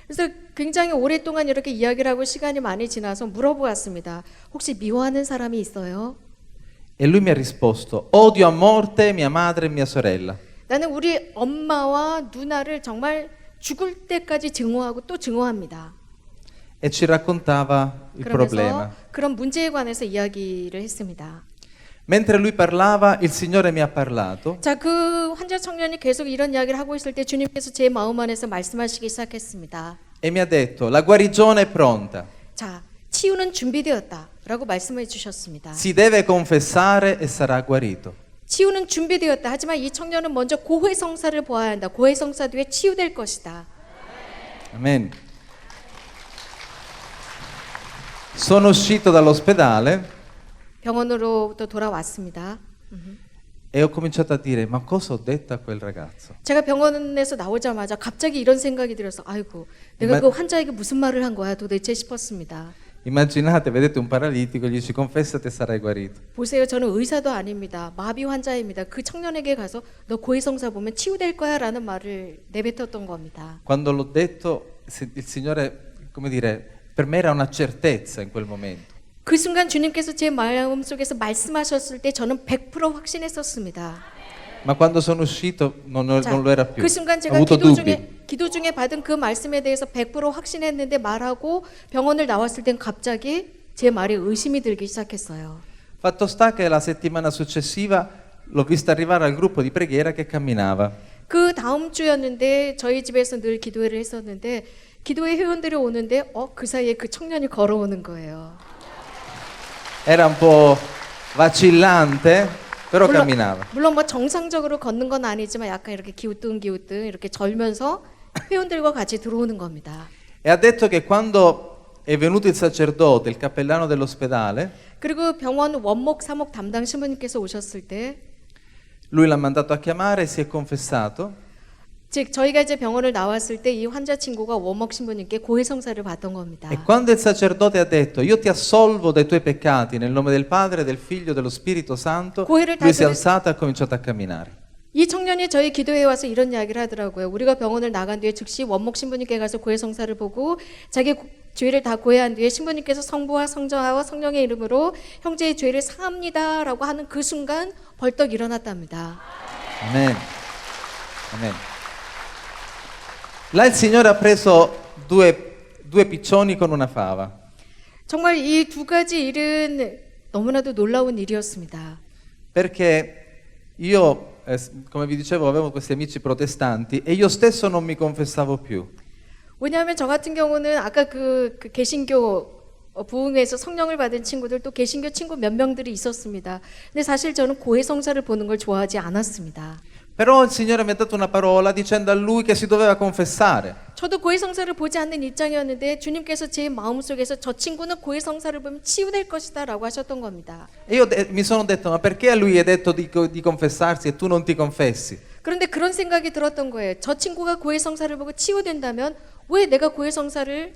그래서 굉장히 오랫동안 이렇게 이야기를 하고 시간이 많이 지나서 물어보았습니다. 혹시 미워하는 사람이 있어요? E lui mi ha risposto odio a morte mia madre e mia sorella. 나는 우리 엄마와 누나를 정말 죽을 때까지 증오하고 또 증오합니다. E ci raccontava il problema. 그러면서 그런 문제에 관해서 이야기를 했습니다. Mentre lui parlava, il Signore mi ha parlato 자, 그 환자 청년이 계속 이런 이야기를 하고 있을 때 주님께서 제 마음 안에서 말씀하시기 시작했습니다. e mi ha detto la guarigione è pronta, 자, 치유는 준비되었다라고 말씀해 주셨습니다. si deve confessare e sarà guarito. 치유는 준비되었다. 하지만 이 청년은 먼저 고해성사를 보아야 한다. 고해성사 뒤에 치유될 것이다. Amen. Sono uscito dall'ospedale 병원으로 또 돌아왔습니다. e ho cominciato a dire ma cosa ho detto a quel ragazzo? 제가 병원에서 나오자마자 갑자기 이런 생각이 들어서 아이고 내가 그 환자에게 무슨 말을 한 거야 도대체 싶었습니다. Immaginate, vedete un paralitico, gli dici confessati e sarai guarito. 보세요. 저는 의사도 아닙니다. 마비 환자입니다. 그 청년에게 가서 너 고해성사 보면 치유될 거야 라는 말을 내뱉었던 겁니다. Quando l'ho detto, il Signore, come dire, per me era una certezza in quel momento. 그 순간 주님께서 제 마음속에서 말씀하셨을 때 저는 100% 확신했었습니다. Ma quando sono uscito non lo era più. 그 순간 Ho 제가 avuto dubbi. 기도 중에 받은 그 말씀에 대해서 100% 확신했는데 말하고 병원을 나왔을 땐 갑자기 제 말에 의심이 들기 시작했어요. Fatto sta che la settimana successiva l'ho vista arrivare al gruppo di preghiera che camminava. 그 다음 주였는데 저희 집에서 늘 기도회를 했었는데 기도회 회원들이 오는데 그 사이에 그 청년이 걸어오는 거예요. Era un po' vacillante, però camminava. 물론 뭐 정상적으로 걷는 건 아니지만 약간 이렇게 기우뚱기우뚱 이렇게 절면서 회원들과 같이 들어오는 겁니다. E ha detto che quando è venuto il sacerdote, il cappellano dell'ospedale, 그리고 병원 원목 사목 담당 신부님께서 오셨을 때 lui l'ha mandato a chiamare, si è confessato 즉 저희가 이제 병원을 나왔을 때 이 환자 친구가 원목 신부님께 고해성사를 받던 겁니다. e quando il sacerdote ha detto io ti assolvo dai tuoi peccati nel nome del Padre, del Figlio e dello Spirito Santo, 고해를 lui si è 다스릴- alzato e ha cominciato a camminare. 이 청년이 저희 기도회에 와서 이런 이야기를 하더라고요. 우리가 병원을 나간 뒤에 즉시 원목 신부님께 가서 고해성사를 보고 자기 죄를 다 고해한 뒤에 신부님께서 성부와 성자와 성령의 이름으로 형제의 죄를 사합니다라고 하는 그 순간 벌떡 일어났답니다. Amen. Amen. Là il Signore ha preso due piccioni con una fava. 정말 이 두 가지 일은 너무나도 놀라운 일이었습니다. Perché io, come vi dicevo, avevo questi amici protestanti e io stesso non mi confessavo più. 왜냐하면 저 같은 경우는 아까 그 개신교 부흥회에서 성령을 받은 친구들 또 개신교 친구 몇 명들이 있었습니다. 근데 사실 저는 고해성사를 보는 걸 좋아하지 않았습니다. Però il Signore mi ha dato una parola dicendo a lui che si doveva confessare. 저도 고해성사를 보지 않는 입장이었는데 주님께서 제 마음속에서 저 친구는 고해성사를 보면 치유될 것이다 라고 하셨던 겁니다. E io mi sono detto, ma perché a lui è detto di confessarsi e tu non ti confessi? 그런데 그런 생각이 들었던 거예요. 저 친구가 고해성사를 보고 치유된다면 왜 내가 고해성사를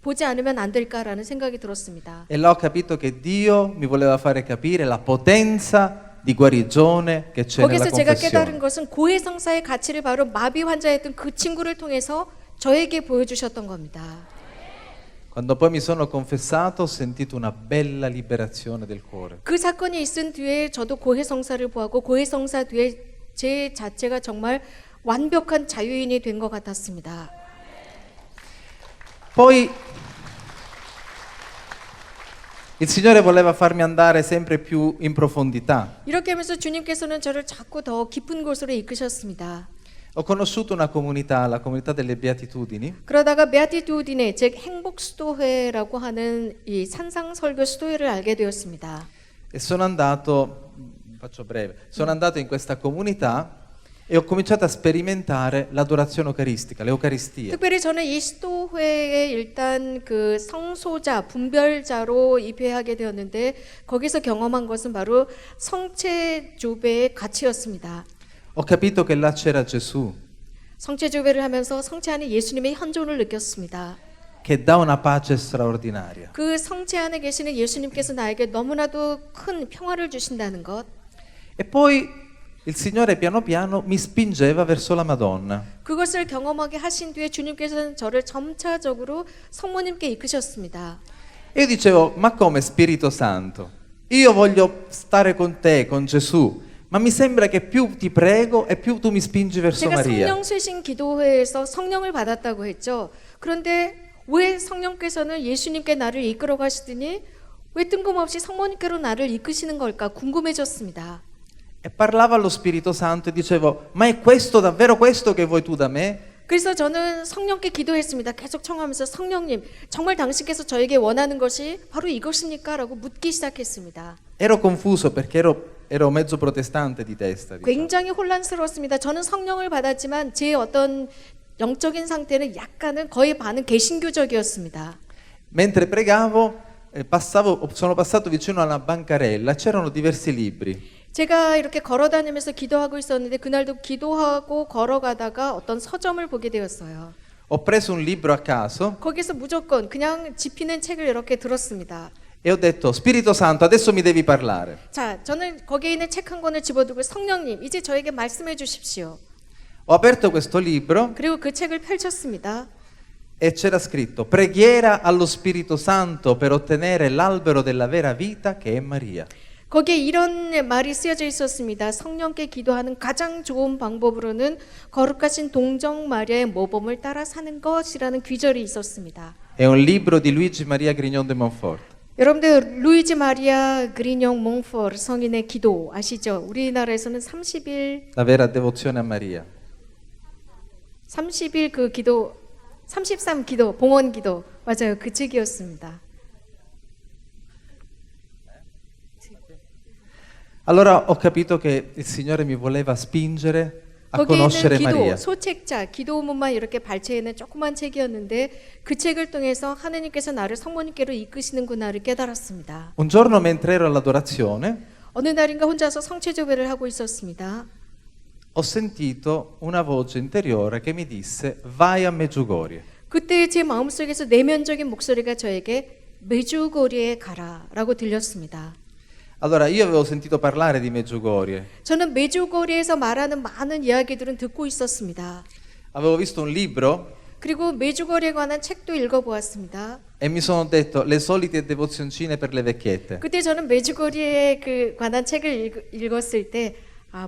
보지 않으면 안 될까라는 생각이 들었습니다. E là ho capito che Dio mi voleva fare capire la potenza di guarigione che c'è nella 거기서 제가 깨달은 confessione. 것은 고해성사의 가치를 바로 마비 환자였던 그 친구를 통해서 저에게 보여주셨던 겁니다. Quando poi mi sono confessato ho sentito una bella liberazione del cuore. 그 사건이 있은 뒤에 저도 고해성사를 보았고 고해성사 뒤에 제 자체가 정말 완벽한 자유인이 된 것 같았습니다. Poi il Signore voleva farmi andare sempre più in profondità. 이렇게 하면서 주님께서는 저를 자꾸 더 깊은 곳으로 이끄셨습니다. Ho conosciuto una comunità, la comunità delle Beatitudini, 그러다가 베아티투디네 즉 행복수도회라고 하는 이 산상설교 수도회를 알게 되었습니다. e sono andato, faccio breve, sono andato in questa comunità e ho cominciato a sperimentare l'adorazione eucaristica, l'Eucaristia. 특별히 저는 이 수도회에 일단 그 성소자, 분별자로 입회하게 되었는데 거기서 경험한 것은 바로 성체조배의 가치였습니다. Ho capito che là c'era Gesù, 성체조배를 하면서 성체 안에 예수님의 현존을 느꼈습니다. che dà una pace straordinaria. 그 성체 안에 계시는 예수님께서 나에게 너무나도 큰 평화를 주신다는 것. E poi il Signore piano piano mi spingeva verso la Madonna. 그것을 경험하게 하신 뒤에 주님께서는 저를 점차적으로 성모님께 이끄셨습니다. E io dicevo, ma come Spirito Santo? Io voglio stare con te, con Gesù, ma mi sembra che più ti prego e più tu mi spingi verso 제가 Maria. 성령 쇄신 기도회에서 성령을 받았다고 했죠. 그런데 왜 성령께서는 예수님께 나를 이끌어 가시더니 왜 뜬금없이 성모님께로 나를 이끄시는 걸까 궁금해졌습니다. E parlavo allo Spirito Santo e dicevo, ma è questo davvero questo che vuoi tu da me? 그래서 저는 성령께 기도했습니다. 계속 청하면서 성령님, 정말 당신께서 저에게 원하는 것이 바로 이것입니까? 라고 묻기 시작했습니다. Ero confuso perché ero mezzo protestante di testa. diciamo. 굉장히 혼란스러웠습니다. 저는 성령을 받았지만 제 어떤 영적인 상태는 약간은 거의 반은 개신교적이었습니다. Mentre pregavo, sono passato vicino a una bancarella, c'erano diversi libri. 제가 이렇게 걸어다니면서 기도하고 있었는데 그날도 기도하고 걸어가다가 어떤 서점을 보게 되었어요. Ho preso un libro a caso 거기서 무조건 그냥 집히는 책을 이렇게 들었습니다. e ho detto, Spirito Santo, adesso mi devi parlare. 자, 저는 거기에 있는 책 한 권을 집어두고 성령님, 이제 저에게 말씀해 주십시오. Ho aperto questo libro 그리고 그 책을 펼쳤습니다. e c'era scritto, preghiera allo Spirito Santo per ottenere l'albero della vera vita che è Maria. 거기에 이런 말이 쓰여져 있었습니다. 성령께 기도하는 가장 좋은 방법으로는 거룩하신 동정 마리아의 모범을 따라 사는 것이라는 귀절이 있었습니다. È un libro di Luigi Maria Grignon de Montfort. 여러분들 루이지 마리아 그리뇽 몽포르 성인의 기도 아시죠? 우리나라에서는 30일 La vera devozione a Maria. 30일 그 기도 33 기도 봉헌 기도 맞아요. 그 책이었습니다. Allora ho capito che il Signore mi voleva spingere a 거기에 있는 conoscere 기도 Maria. 소책자 기도문만 이렇게 발췌해 있는 조그만 책이었는데 그 책을 통해서 하느님께서 나를 성모님께로 이끄시는구나를 깨달았습니다. Un giorno mentre ero all'adorazione 어느 날인가 혼자서 성체조배를 하고 있었습니다. ho sentito una voce interiore che mi disse vai a Medjugorje. 그때 제 마음속에서 내면적인 목소리가 저에게 메주고리에 가라라고 들렸습니다. Allora io avevo sentito parlare di Medjugorje, 저는 메주고리에서 말하는 많은 이야기들은 듣고 있었습니다. avevo visto un libro 그리고 메주거리에 관한 책도 읽어보았습니다. e mi sono detto le solite devozioncine per le vecchiette. 그때 저는 메주거리에 그 관한 책을 읽었을 때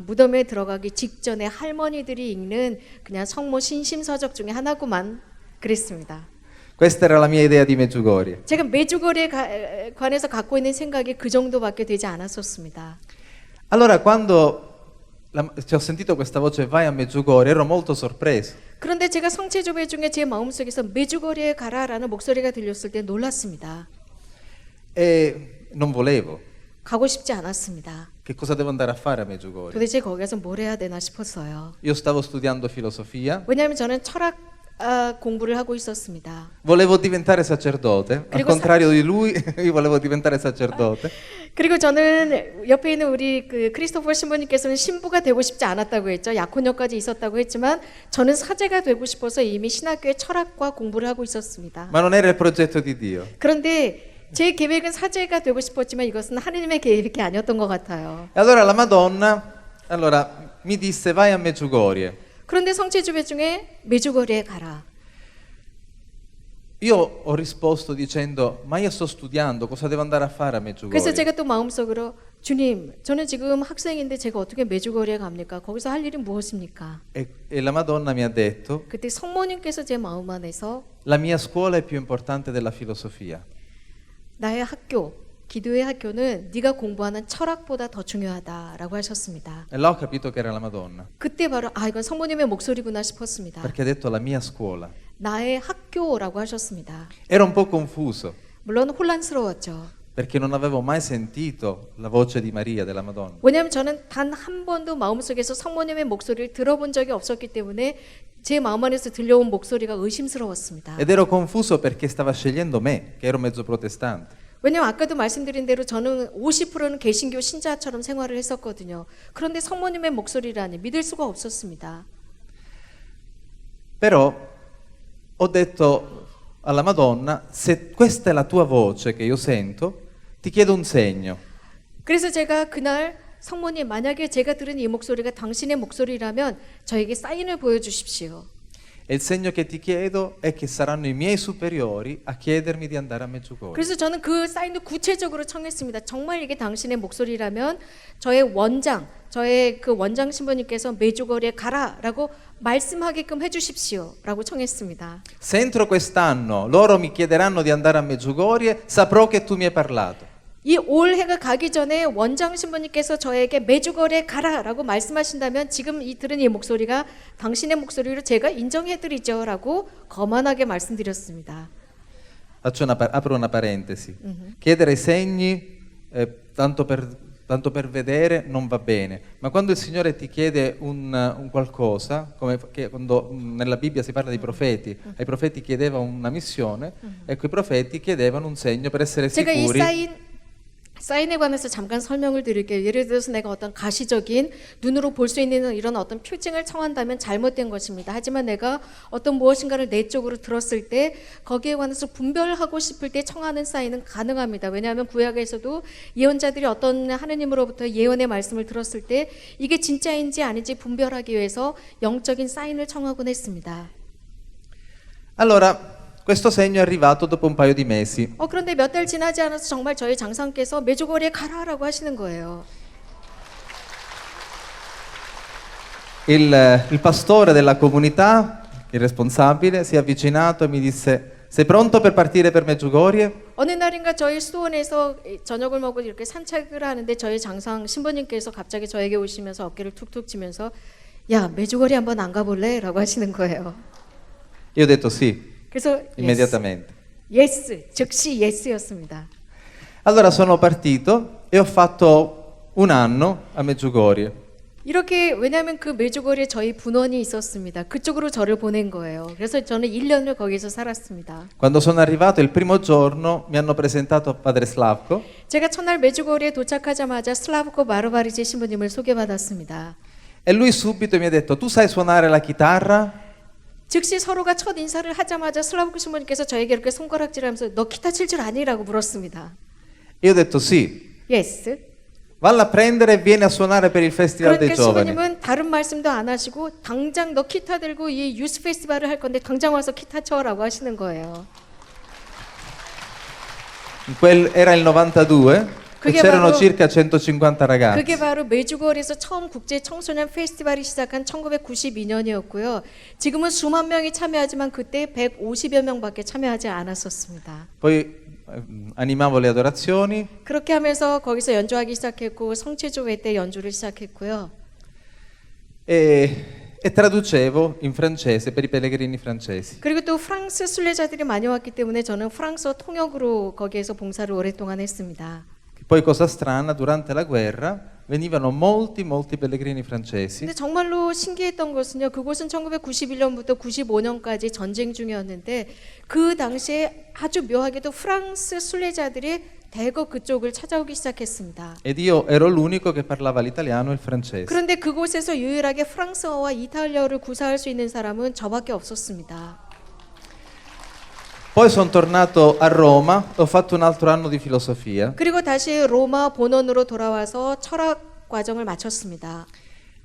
무덤에 들어가기 직전에 할머니들이 읽는 그냥 성모 신심서적 중에 하나구만 그랬습니다. Questa era la mia idea di Medjugorje. 제가 메주거리에 관해서 갖고 있는 생각이 그 정도밖에 되지 않았었습니다. Allora quando ho sentito questa voce vai a Medjugorje ero molto sorpreso. 그런데 제가 성체조회 중에 제 마음속에서 메주거리에 가라라는 목소리가 들렸을 때 놀랐습니다. E non volevo. 가고 싶지 않았습니다. Che cosa devo andare a fare a Medjugorje? 도대체 거기 가서 뭘 해야 되나 싶었어요. Io stavo studiando filosofia, 왜냐하면 저는 철학 공부를 하고 있었습니다. volevo diventare sacerdote, al 그리고 contrario di lui, io volevo diventare sacerdote. 그리고 저는 옆에 있는 우리 그 크리스토퍼 신부님께서는 신부가 되고 싶지 않았다고 했죠. 약혼녀까지 있었다고 했지만 저는 사제가 되고 싶어서 이미 신학교에 철학과 공부를 하고 있었습니다. Ma non era il progetto di Dio. 그런데 제 계획은 사제가 되고 싶었지만 이것은 하느님의 계획이 아니었던 것 같아요. E allora la Madonna mi disse vai a Medjugorje. 그런데 성체조회 중에 메주거리에 가라. Io ho risposto dicendo ma io sto studiando, cosa devo andare a fare a 그래서 Medjugorje? 제가 또 마음속으로 주님, 저는 지금 학생인데 제가 어떻게 메주거리에 갑니까? 거기서 할 일이 무엇입니까? E la Madonna mi ha detto 그때 성모님께서 제 마음 안에서 la mia scuola è più importante della filosofia. 나의 학교, 기도의 학교는 네가 공부하는 철학보다 더 중요하다라고 하셨습니다. E là ho capito che era la Madonna, 그때 바로 이건 성모님의 목소리구나 싶었습니다. perché ha detto la mia scuola. 나의 학교라고 하셨습니다. Ero un po' confuso, 물론 혼란스러웠죠. perché non avevo mai sentito la voce di Maria, della Madonna. 왜냐하면 저는 단 한 번도 마음속에서 성모님의 목소리를 들어본 적이 없었기 때문에 제 마음 안에서 들려온 목소리가 의심스러웠습니다. Ed ero confuso perché stava scegliendo me, che ero mezzo protestante. 왜냐면 아까도 말씀드린 대로 저는 50%는 개신교 신자처럼 생활을 했었거든요. 그런데 성모님의 목소리라니 믿을 수가 없었습니다. Però ho detto alla Madonna, se questa è la tua voce che io sento, ti chiedo un segno. 그래서 제가 그날 성모님 만약에 제가 들은 이 목소리가 당신의 목소리라면 저에게 사인을 보여주십시오. E il segno che ti chiedo è che saranno i miei superiori a chiedermi di andare a Medjugorje. 그래서 저는 그 사인도 구체적으로 청했습니다. 정말 이게 당신의 목소리라면 저의 원장, 저의 그 원장 신부님께서 메주거리에 가라라고 말씀하게끔 해주십시오라고 청했습니다. Se entro quest'anno loro mi chiederanno di andare a Medjugorje, saprò che tu mi hai parlato. 이 올해가 가기 전에 원장 신부님께서 저에게 메주거리에 가라라고 말씀하신다면 지금 들은 이 목소리가 당신의 목소리로 제가 인정해드리죠라고 거만하게 말씀드렸습니다. Apro una parentesi. Chiedere segni tanto per vedere non va bene, ma quando il Signore ti chiede un qualcosa, come che quando nella Bibbia si parla dei profeti, ai profeti chiedeva una missione, ecco i profeti chiedevano un segno per essere 제가 이 sicuri. 사인에 관해서 잠깐 설명을 드릴게요. 예를 들어서 내가 어떤 가시적인 눈으로 볼 수 있는 이런 어떤 표징을 청한다면 잘못된 것입니다. 하지만 내가 어떤 무엇인가를 내 쪽으로 들었을 때 거기에 관해서 분별하고 싶을 때 청하는 사인은 가능합니다. 왜냐하면 구약에서도 예언자들이 어떤 하느님으로부터 예언의 말씀을 들었을 때 이게 진짜인지 아닌지 분별하기 위해서 영적인 사인을 청하곤 했습니다. Allora, questo segno è arrivato dopo un paio di mesi. 그런데 몇 달 지나지 않아서 정말 저희 장사님께서 메주거리에 가라라고 하시는 거예요. Il pastore della comunità, il responsabile, si è avvicinato e mi disse: sei pronto per partire per Medjugorje? 어느 날인가 저희 수원에서 저녁을 먹고 이렇게 산책을 하는데 저희 장상 신부님께서 갑자기 저에게 오시면서 어깨를 툭툭 치면서 야 메주거리 한번 안 가볼래? 라고 하시는 거예요. Io ho detto sì, 그래서 immediatamente. 예스, 즉시 예스였습니다. Allora sono partito e ho fatto un anno a Medjugorje. 이렇게 왜냐하면 그 메주거리에 저희 분원이 있었습니다. 그쪽으로 저를 보낸 거예요. 그래서 저는 1년을 거기서 살았습니다. Quando sono arrivato il primo giorno mi hanno presentato a padre Slavko 제가 첫날 메주거리에 도착하자마자 슬라브코 마르바리제 신부님을 소개받았습니다. e lui subito mi ha detto: tu sai suonare la chitarra? 즉시 서로가 첫 인사를 하자마자 슬라브코 신부님께서 저에게 이렇게 손가락질하면서 너 기타 칠 줄 아니? 라고 물었습니다. Io ho detto sì. 예스. Valla a prendere e vieni a suonare per il Festival dei 그러니까 Giovani. 신부님은 다른 말씀도 안 하시고 당장 너 기타 들고 이 유스 페스티벌을 할 건데 당장 와서 기타 쳐라고 하시는 거예요. Era il 92 e 그게 c'erano 바로- circa 150 ragazzi. 그게 바로 메주거리에서 처음 국제 청소년 페스티벌이 시작한 1992년이었고요. 지금은 수만 명이 참여하지만 그때 150여 명밖에 참여하지 않았었습니다. Poi animavo le adorazioni 그렇게 하면서 거기서 연주하기 시작했고 성체조회 때 연주를 시작했고요. e traducevo in francese per i pellegrini francesi. 그리고 또 프랑스 순례자들이 많이 왔기 때문에 저는 프랑스어 통역으로 거기에서 봉사를 오랫동안 했습니다. Poi cosa strana, durante la guerra venivano molti pellegrini francesi 근데 정말로 신기했던 것은요. 그곳은 1991년부터 95년까지 전쟁 중이었는데 그 당시에 아주 묘하게도 프랑스 순례자들이 대거 그쪽을 찾아오기 시작했습니다. ed io ero l'unico che parlava l'italiano e il francese. 그런데 그곳에서 유일하게 프랑스어와 이탈리아어를 구사할 수 있는 사람은 저밖에 없었습니다. Poi sono tornato a Roma, ho fatto un altro anno di filosofia. 그리고 다시 로마 본원으로 돌아와서 철학 과정을 마쳤습니다.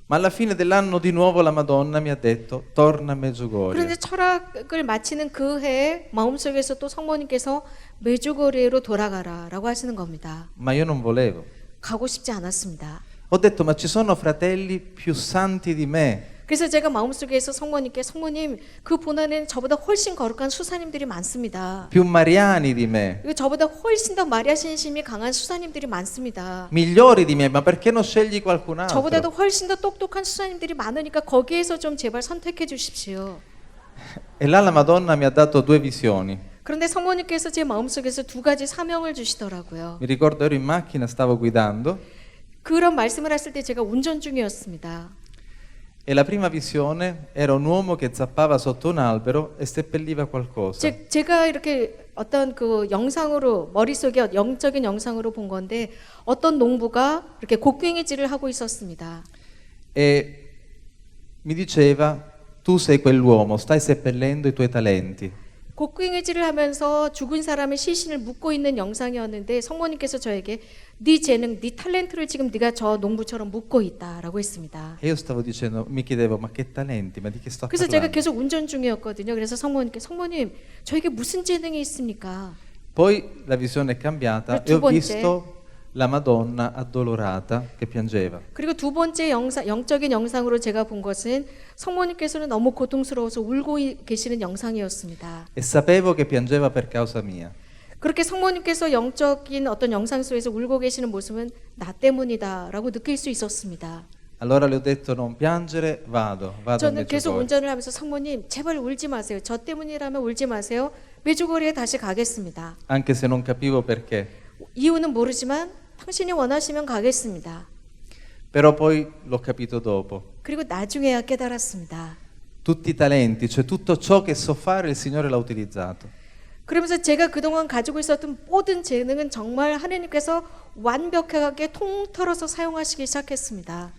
Ma alla fine dell'anno di nuovo la Madonna mi ha detto torna a Medjugorje. 그런데 철학을 마치는 그 해에 마음속에서 또 성모님께서 메주고리로 돌아가라라고 하시는 겁니다. Ma io non volevo. 가고 싶지 않았습니다. Ho detto ma ci sono fratelli più santi di me. 그래서 제가 마음속에서 성모님께 성모님 그 본안에는 저보다 훨씬 거룩한 수사님들이 많습니다. Più mariani di me. 그리고 저보다 훨씬 더 마리아 신심이 강한 수사님들이 많습니다. Migliori di me, ma perché non scegli qualcun altro? 저보다도 훨씬 더 똑똑한 수사님들이 많으니까 거기에서 좀 제발 선택해 주십시오. E là la Madonna mi ha dato due visioni. 그런데 성모님께서 제 마음속에서 두 가지 사명을 주시더라고요. Mi ricordo ero in macchina, stavo guidando 그런 말씀을 하실 때 제가 운전 중이었습니다. e la prima visione era un uomo che zappava sotto un albero e seppelliva qualcosa. 제가 이렇게 어떤 그 영상으로 머릿속에 영적인 영상으로 본 건데 어떤 농부가 이렇게 곡괭이질을 하고 있었습니다. E mi diceva tu sei quell'uomo, stai seppellendo i tuoi talenti. 곡괭이질을 하면서 죽은 사람의 시신을 묻고 있는 영상이었는데 성모님께서 저에게 네 재능, 네 탤런트를 지금 네가 저 농부처럼 묻고 있다라고 했습니다. E io stavo dicendo, mi chiedevo ma che talenti, ma di che sto 그래서 제가 parlando? 계속 운전 중이었거든요. 그래서 성모님께 성모님 저에게 무슨 재능이 있습니까? Poi la visione è cambiata Per e ho tu con te. visto la Madonna addolorata che piangeva. 그리고 두 번째 영적인 영상으로 제가 본 것은 성모님께서는 너무 고통스러워서 울고 계시는 영상이었습니다. E sapevo che piangeva per causa mia. 그렇게 성모님께서 영적인 어떤 영상 속에서 울고 계시는 모습은 나 때문이다라고 느낄 수 있었습니다. Allora le ho detto non piangere, vado a 저는 계속 Medjugorje. 운전을 하면서 성모님 제발 울지 마세요. 저 때문이라면 울지 마세요. 메주고리에 다시 가겠습니다. Anche se non capivo perché. 이유는 모르지만 당신이 원하시면 가겠습니다. Però poi l'ho capito dopo. 그리고 나중에야 깨달았습니다. Tutti i talenti, cioè tutto ciò che so fare, il Signore l'ha utilizzato. 그러면서 제가 그동안 가지고 있었던 모든 재능은 정말 하나님께서 완벽하게 통틀어서 사용하시기 시작했습니다.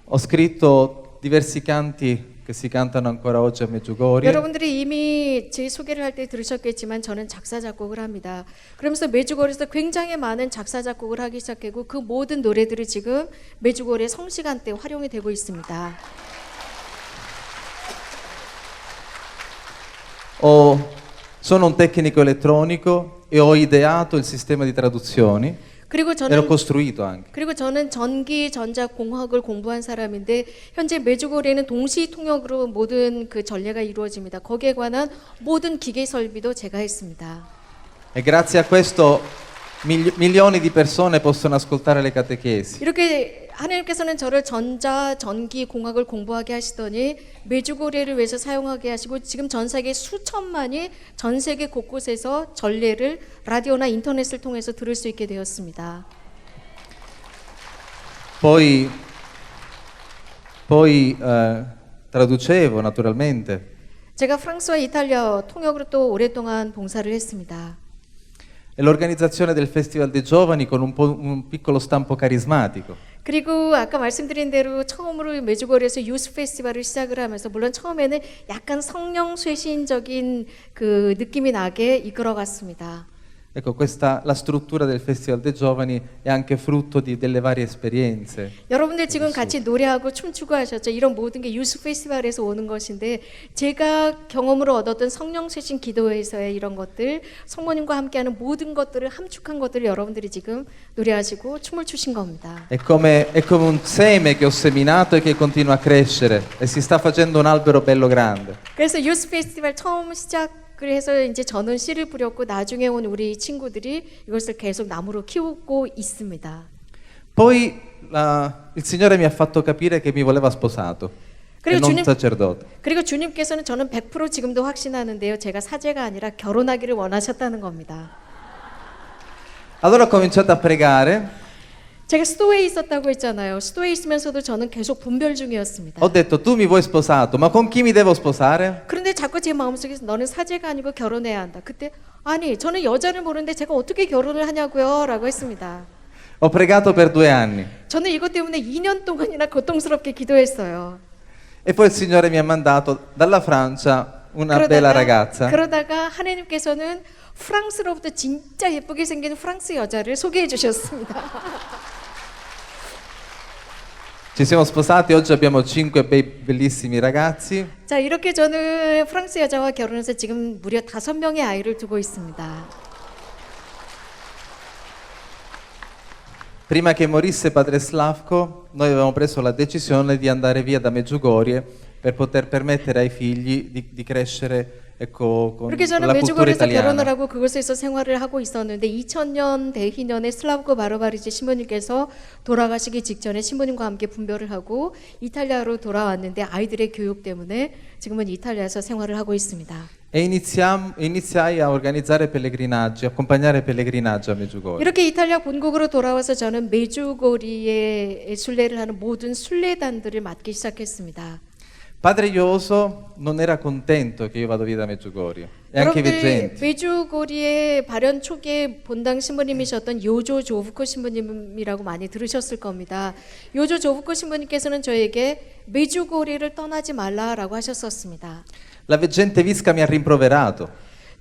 Ho scritto diversi canti che si cantano ancora oggi a Medjugorje. 여러분들이 이미 제 소개를 할 때 들으셨겠지만 저는 작사 작곡을 합니다. 그러면서 메주고리에서 굉장히 많은 작사 작곡을 하기 시작했고 그 모든 노래들이 지금 메주고리의 성시간 때 활용이 되고 있습니다. Sono un tecnico elettronico e ho ideato il sistema di traduzioni 그리고 e l'ho 저는 costruito anche. 그리고 저는 전기 전자 공학을 공부한 사람인데 현재 메주고리에는 동시 통역으로 모든 그 전례가 이루어집니다. 거기에 관한 모든 기계 설비도 제가 했습니다. E grazie a questo milioni di persone possono ascoltare le catechesi. 이렇게 하나님께서는 저를 전자 전기 공학을 공부하게 하시더니 메주고리를 위해서 사용하게 하시고 지금 전 세계 수천만이 전 세계 곳곳에서 전례를 라디오나 인터넷을 통해서 들을 수 있게 되었습니다. Poi traducevo naturalmente. 제가 프랑스와 이탈리아 통역으로 또 오랫동안 봉사를 했습니다. E l'organizzazione del Festival dei Giovani con un piccolo stampo carismatico. 그리고 아까 말씀드린 대로 처음으로 메주고리에서 유스 페스티벌을 시작을 하면서 물론 처음에는 약간 성령 쇄신적인 그 느낌이 나게 이끌어갔습니다. Ecco, la struttura del Festival dei Giovani è anche frutto delle varie esperienze. 여러분들 지금 같이 노래하고 춤추고 하셨죠. 이런 모든 게 유스 페스티벌에서 오는 것인데 제가 경험으로 얻었던 성령 쇄신 기도회에서의 이런 것들, 성모님과 함께하는 모든 것들을 함축한 것들을 여러분들이 지금 노래하시고 춤을 추신 겁니다. È come un seme che ho seminato e che continua a crescere e si sta facendo un albero bello grande. 그래서 유스 페스티벌 처음 시작을 해서 이제 저는 씨를 뿌렸고 나중에 온 우리 친구들이 이것을 계속 나무로 키우고 있습니다. Poi il Signore mi ha fatto capire che mi voleva sposato e non sacerdote. 그리고 주님께서는 저는 100% 지금도 확신하는데요. 제가 사제가 아니라 결혼하기를 원하셨다는 겁니다. Allora ho cominciato a pregare. 제가 수도에 있었다고 했잖아요. 수도에 있으면서도 저는 계속 분별 중이었습니다. Ho detto, tu mi vuoi sposato, ma con chi mi devo sposare? 그런데 자꾸 제 마음속에서 너는 사제가 아니고 결혼해야 한다. 그때 아니 저는 여자를 모르는데 제가 어떻게 결혼을 하냐고요 라고 했습니다. Ho pregato per 2 anni 저는 이것 때문에 2년 동안이나 고통스럽게 기도했어요. e poi il Signore mi ha mandato dalla Francia una bella ragazza. 그러다가 하나님께서는 프랑스로부터 진짜 예쁘게 생긴 프랑스 여자를 소개해 주셨습니다. Ci siamo sposati, oggi abbiamo 5 bellissimi ragazzi. 자, 이렇게 저는 프랑스 여자와 결혼해서 지금 무려 5명의 아이를 두고 있습니다. Prima che morisse padre Slavko, noi avevamo preso la decisione di andare via da Medjugorje per poter permettere ai figli di crescere, ecco, con 그렇게 저는 la cultura 메주고리에서 결혼을 italiana. 하고 그곳에서 생활을 하고 있었는데 2000년 대희년에 슬라브코 바르바리치 신부님께서 돌아가시기 직전에 신부님과 함께 분별을 하고 이탈리아로 돌아왔는데 아이들의 교육 때문에 지금은 이탈리아에서 생활을 하고 있습니다. E iniziai a organizzare pellegrinaggi, accompagnare pellegrinaggi a Medjugorje. 이렇게 이탈리아 본국으로 돌아와서 저는 메주고리에 순례를 하는 모든 순례단들을 맡기 시작했습니다. Padre Ioso non era contento che io vado via da Medjugorje e anche i 여러분들 veggenti. 메주고리의 발현 초기에 본당 신부님이셨던 요조 조부코 신부님이라고 많이 들으셨을 겁니다. 요조 조부코 신부님께서는 저에게 메주고리를 떠나지 말라라고 하셨었습니다. La veggente Visca mi ha rimproverato.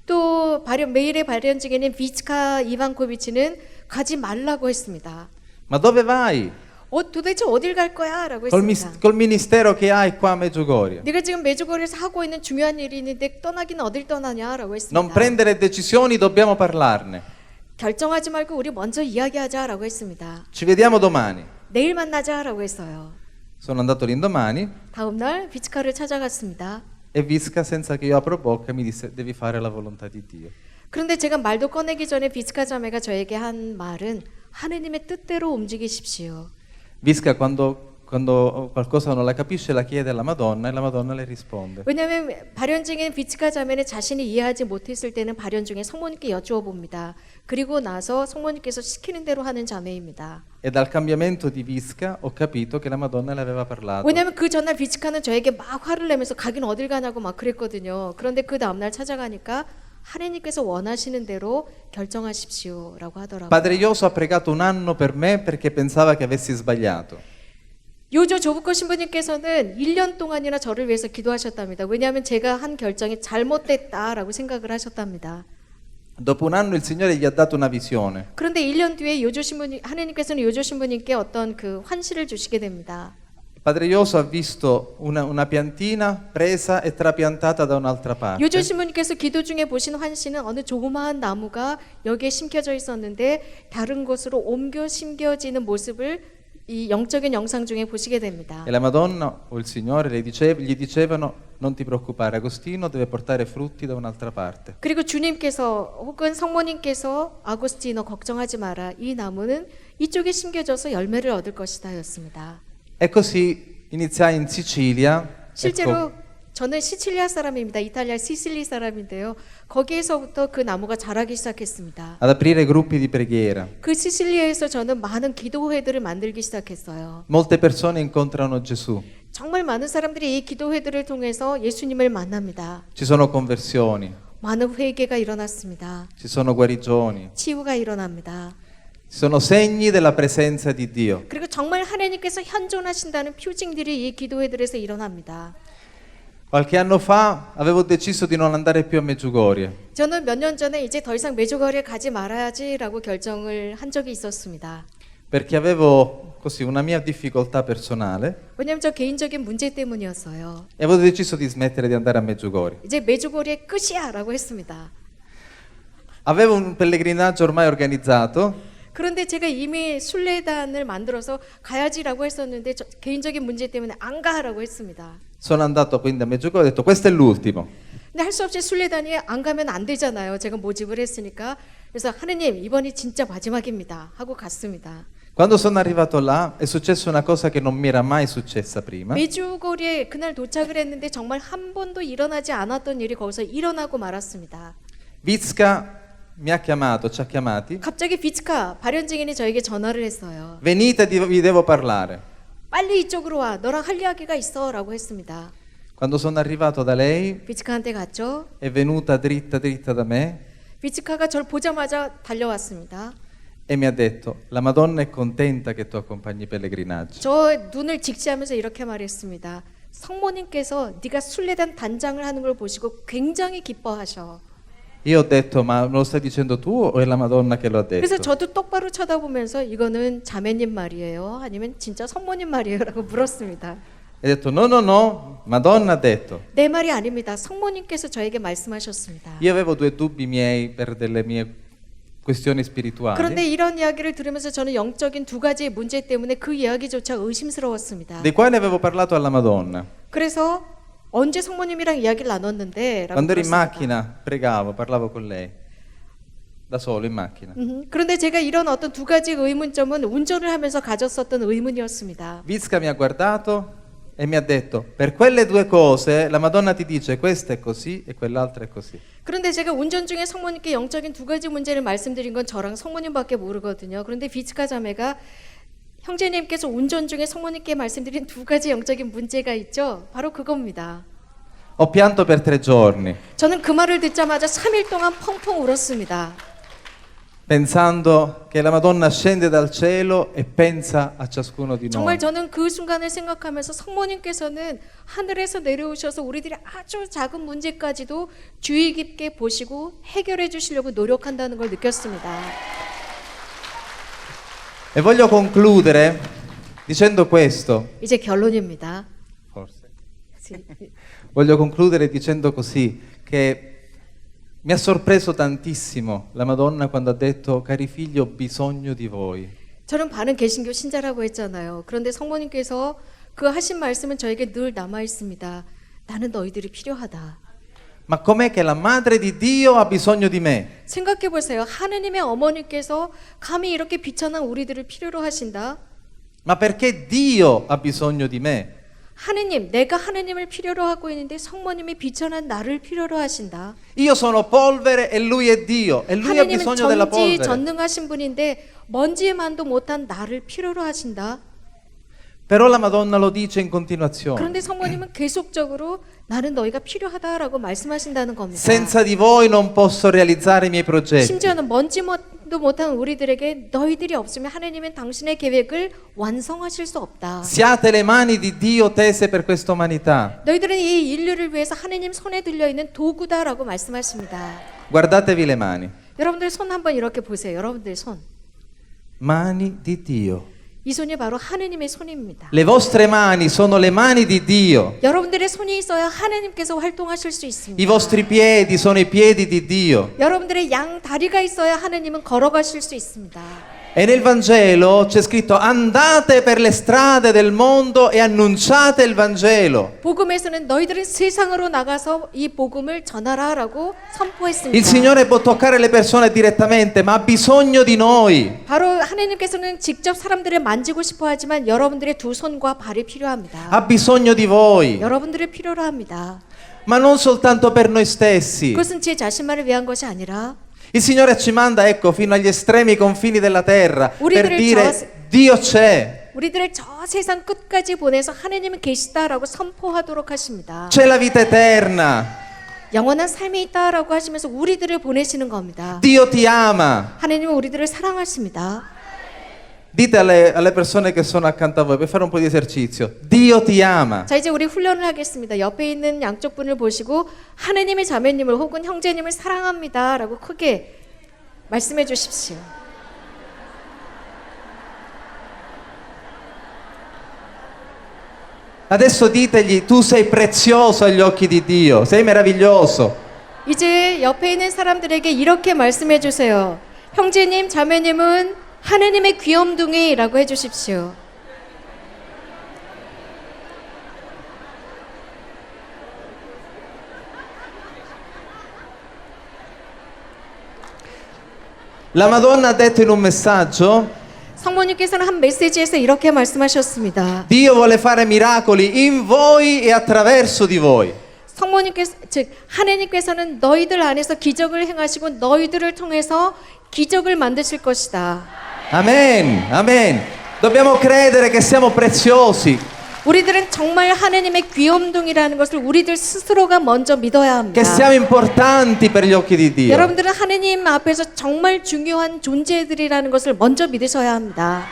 또 메일의 발현직에는 비츠카 이반코비치는 가지 말라고 했습니다. Ma dove vai? 도대체 어딜 갈 거야? 라고 했습니다. Col ministero che hai qua a Medjugorje. 네가 지금 메주고리에서 하고 있는 중요한 일이 있는데 떠나기는 어딜 떠나냐라고 했습니다. Non prendere decisioni, dobbiamo parlarne. 결정하지 말고 우리 먼저 이야기하자라고 했습니다. Ci vediamo domani. 내일 만나자라고 했어요. Sono andato l'indomani 다음 날 비츠카를 찾아갔습니다. e Visca, senza che io apro bocca, mi disse devi fare la volontà di Dio. 그런데 제가 말도 꺼내기 전에 비츠카 자매가 저에게 한 말은 하느님의 뜻대로 움직이십시오. Visca quando qualcosa non la capisce la chiede alla Madonna e la Madonna le risponde. 왜냐하면 발현 중에 비츠카 자매는 자신이 이해하지 못했을 때는 발현 중에 성모님께 여쭈어 봅니다. 그리고 나서 성모님께서 시키는 대로 하는 자매입니다. E dal cambiamento di Visca ho capito che la Madonna le aveva parlato. 왜냐하면 그 전날 비츠카는 저에게 막 화를 내면서 가긴 어딜 가냐고 막 그랬거든요. 그런데 그 다음날 찾아가니까 하나님께서 원하시는 대로 결정하십시오라고 하더라고요. Padre Ioso ha pregato 1 anno per me perché pensava che avessi sbagliato. 요조 조부코 신부님께서는 1년 동안이나 저를 위해서 기도하셨답니다. 왜냐하면 제가 한 결정이 잘못됐다라고 생각을 하셨답니다. Dopo 1 anno il Signore gli ha dato una visione. 그런데 1년 뒤에 요조 신부님, 하나님께서는 요조 신부님께 어떤 그 환시를 주시게 됩니다. Padre Ioso ha visto una piantina presa e trapiantata da un'altra parte. 요조 신부님께서 기도 중에 보신 환시는 어느 조그마한 나무가 여기에 심겨져 있었는데 다른 곳으로 옮겨 심겨지는 모습을 이 영적인 영상 중에 보시게 됩니다. E la Madonna o il Signore gli dicevano non ti preoccupare, Agostino deve portare frutti da un'altra parte. 그리고 주님께서 혹은 성모님께서 아고스티노 걱정하지 마라. 이 나무는 이쪽에 심겨져서 열매를 얻을 것이다였습니다. E così iniziai in Sicilia. 실제로 ecco, 저는 시칠리아 사람입니다. 이탈리아 시실리 사람인데요. 거기에서부터 그 나무가 자라기 시작했습니다. ad aprire gruppi di preghiera. 그 시실리아에서 저는 많은 기도회들을 만들기 시작했어요. Molte persone incontrano Gesù, 정말 많은 사람들이 이 기도회들을 통해서 예수님을 만납니다. ci sono conversioni, 많은 회개가 일어났습니다. ci sono guarigioni, 치유가 일어납니다. ci sono segni della presenza di Dio. 그리고 정말 하나님께서 현존하신다는 표징들이 이 기도회들에서 일어납니다. Qualche anno fa avevo deciso di non andare più a Medjugorje. 저는 몇 년 전에 이제 더 이상 메주거리에 가지 말아야지라고 결정을 한 적이 있었습니다. Perché avevo così una mia difficoltà personale 왜냐면 저 개인적인 문제 때문이었어요. e avevo deciso di smettere di andare a Medjugorje. 이제 메주거리의 끝이야라고 했습니다. Avevo un pellegrinaggio ormai organizzato 그런데 제가 이미 순례단을 만들어서 가야지라고 했었는데 개인적인 문제 때문에 안 가라고 했습니다. sono andato quindi a Medjugorje e ho detto questo è l'ultimo. 근데 할 수 없이 순례단이 안 가면 안 되잖아요. 제가 모집을 했으니까. 그래서 하느님 이번이 진짜 마지막입니다 하고 갔습니다. Quando sono arrivato là è successa una cosa che non mi era mai successa prima. 메주거리에 그날 도착을 했는데 정말 한 번도 일어나지 않았던 일이 거기서 일어나고 말았습니다. Vizca mi ha chiamato, ci ha chiamati. 갑자기 비츠카 발현증인이 저에게 전화를 했어요. Venite, vi devo parlare. 빨리 이쪽으로 와. 너랑 할 이야기가 있어 라고 했습니다. Quando sono arrivato da lei 비츠카한테 갔죠. è venuta dritta da me 비츠카가 저를 보자마자 달려왔습니다. e mi ha detto la Madonna è contenta che tu accompagni i pellegrinaggi. 저 눈을 직시하면서 이렇게 말했습니다. 성모님께서 네가 순례단 단장을 하는 걸 보시고 굉장히 기뻐하셔. Io ho detto ma me lo stai dicendo tu o è la Madonna che lo ha 그래서 detto? 저도 똑바로 쳐다보면서 이거는 자매님 말이에요? 아니면 진짜 성모님 말이에요? 라고 물었습니다. E ha detto no, Madonna ha detto. 내 말이 아닙니다. 성모님께서 저에게 말씀하셨습니다. Io avevo due dubbi miei per delle mie questioni spirituali. 그런데 이런 이야기를 들으면서 저는 영적인 두 가지의 문제 때문에 그 이야기조차 의심스러웠습니다. dei quali avevo parlato alla Madonna. 그래서 언제 성모님이랑 이야기를 나눴는데? 라고 Quando ero in 물었습니다. macchina pregavo, parlavo con lei, da solo in macchina. 그런데 제가 이런 어떤 두 가지 의문점은 운전을 하면서 가졌었던 의문이었습니다. Vizca mi ha guardato e mi ha detto, per quelle due cose la Madonna ti dice questa è così e quell'altra è così. 그런데 제가 운전 중에 성모님께 영적인 두 가지 문제를 말씀드린 건 저랑 성모님밖에 모르거든요. 그런데 비츠카 자매가 형제님께서 운전 중에 성모님께 말씀드린 두 가지 영적인 문제가 있죠. 바로 그겁니다. Ho pianto per 3 giorni, 저는 그 말을 듣자마자 3일 동안 펑펑 울었습니다. pensando che la Madonna scende dal cielo e pensa a ciascuno di 정말 noi. 저는 그 순간을 생각하면서 성모님께서는 하늘에서 내려오셔서 우리들의 아주 작은 문제까지도 주의 깊게 보시고 해결해 주시려고 노력한다는 걸 느꼈습니다. E voglio concludere dicendo questo. 이제 결론입니다. Forse. Voglio concludere dicendo così che mi ha sorpreso tantissimo la Madonna quando ha detto cari figli ho bisogno di voi. 저는 바른 개신교 신자라고 했잖아요. 그런데 성모님께서 그 하신 말씀은 저에게 늘 남아 있습니다. 나는 너희들이 필요하다. Ma com'è che la madre di Dio ha bisogno di me? 생각해 보세요. 하느님의 어머니께서 감히 이렇게 비천한 우리들을 필요로 하신다. Ma perché Dio ha bisogno di me? 하느님, 내가 하느님을 필요로 하고 있는데 성모님이 비천한 나를 필요로 하신다. Io sono polvere e lui è Dio e lui ha 하느님은 bisogno della polvere. 전지전능하신 분인데 먼지만도 못한 나를 필요로 하신다. Però la Madonna lo dice in continuazione. 그런데 성모님은 계속적으로 나는 너희가 필요하다라고 말씀하신다는 겁니다. Senza di voi non posso realizzare i miei progetti. 심지어는 먼지도 못한 우리들에게 너희들이 없으면 하나님은 당신의 계획을 완성하실 수 없다. Siate le mani di Dio tese per questa umanità. 너희들은 이 인류를 위해서 하나님 손에 들려있는 도구다라고 말씀하십니다. Guardatevi le mani. 여러분들 손 한번 이렇게 보세요. 여러분들 손. Mani di Dio. 이 손이 바로 하느님의 손입니다. Le vostre mani sono le mani di Dio. 여러분들의 손이 있어야 하나님께서 활동하실 수 있습니다. I vostri piedi sono i piedi di Dio. 여러분들의 양 다리가 있어야 하나님은 걸어가실 수 있습니다. E nel Vangelo c'è scritto andate per le strade del mondo e annunciate il Vangelo. 복음에서는 너희들은 세상으로 나가서 이 복음을 전하라라고 선포했습니다. Il Signore può toccare le persone direttamente, ma ha bisogno di noi. 바로 하나님께서는 직접 사람들을 만지고 싶어 하지만 여러분들의 두 손과 발이 필요합니다. Ha bisogno di voi, 여러분들을 필요로 합니다. ma non soltanto per noi stessi. 그것은 제 자신만을 위한 것이 아니라 Il Signore ci manda, ecco, fino agli estremi confini della terra per 우리들을 dire Dio c'è. 우리들을 저 세상 끝까지 보내서 하나님은 계시다라고 선포하도록 하십니다. C'è la vita eterna. 영원한 삶이 있다라고 하시면서 우리들을 보내시는 겁니다. Dio ti ama. 하나님은 우리들을 사랑하십니다. Dite alle persone che sono accanto a voi per fare un po' di esercizio. Dio ti ama. 자, 이제 우리 훈련을 하겠습니다. 옆에 있는 양쪽 분을 보시고 하느님의 자매님을 혹은 형제님을 사랑합니다라고 크게 말씀해 주십시오. Adesso ditegli, tu sei prezioso agli occhi di Dio, sei meraviglioso. 이제 옆에 있는 사람들에게 이렇게 말씀해 주세요. 형제님, 자매님은 하느님의 귀염둥이라고 해 주십시오. La Madonna ha detto in un messaggio, 성모님께서는 한 메시지에서 이렇게 말씀하셨습니다. Dio vuole fare miracoli in voi e attraverso di voi. 성모님께서 즉 하느님께서는 너희들 안에서 기적을 행하시고 너희들을 통해서 기적을 만드실 것이다. Amen, amen. Dobbiamo credere che siamo preziosi, 우리들은 정말 하느님의 귀염둥이라는 것을 우리들 스스로가 먼저 믿어야 합니다. che siamo importanti per gli occhi di Dio. 여러분들은 하느님 앞에서 정말 중요한 존재들이라는 것을 먼저 믿으셔야 합니다.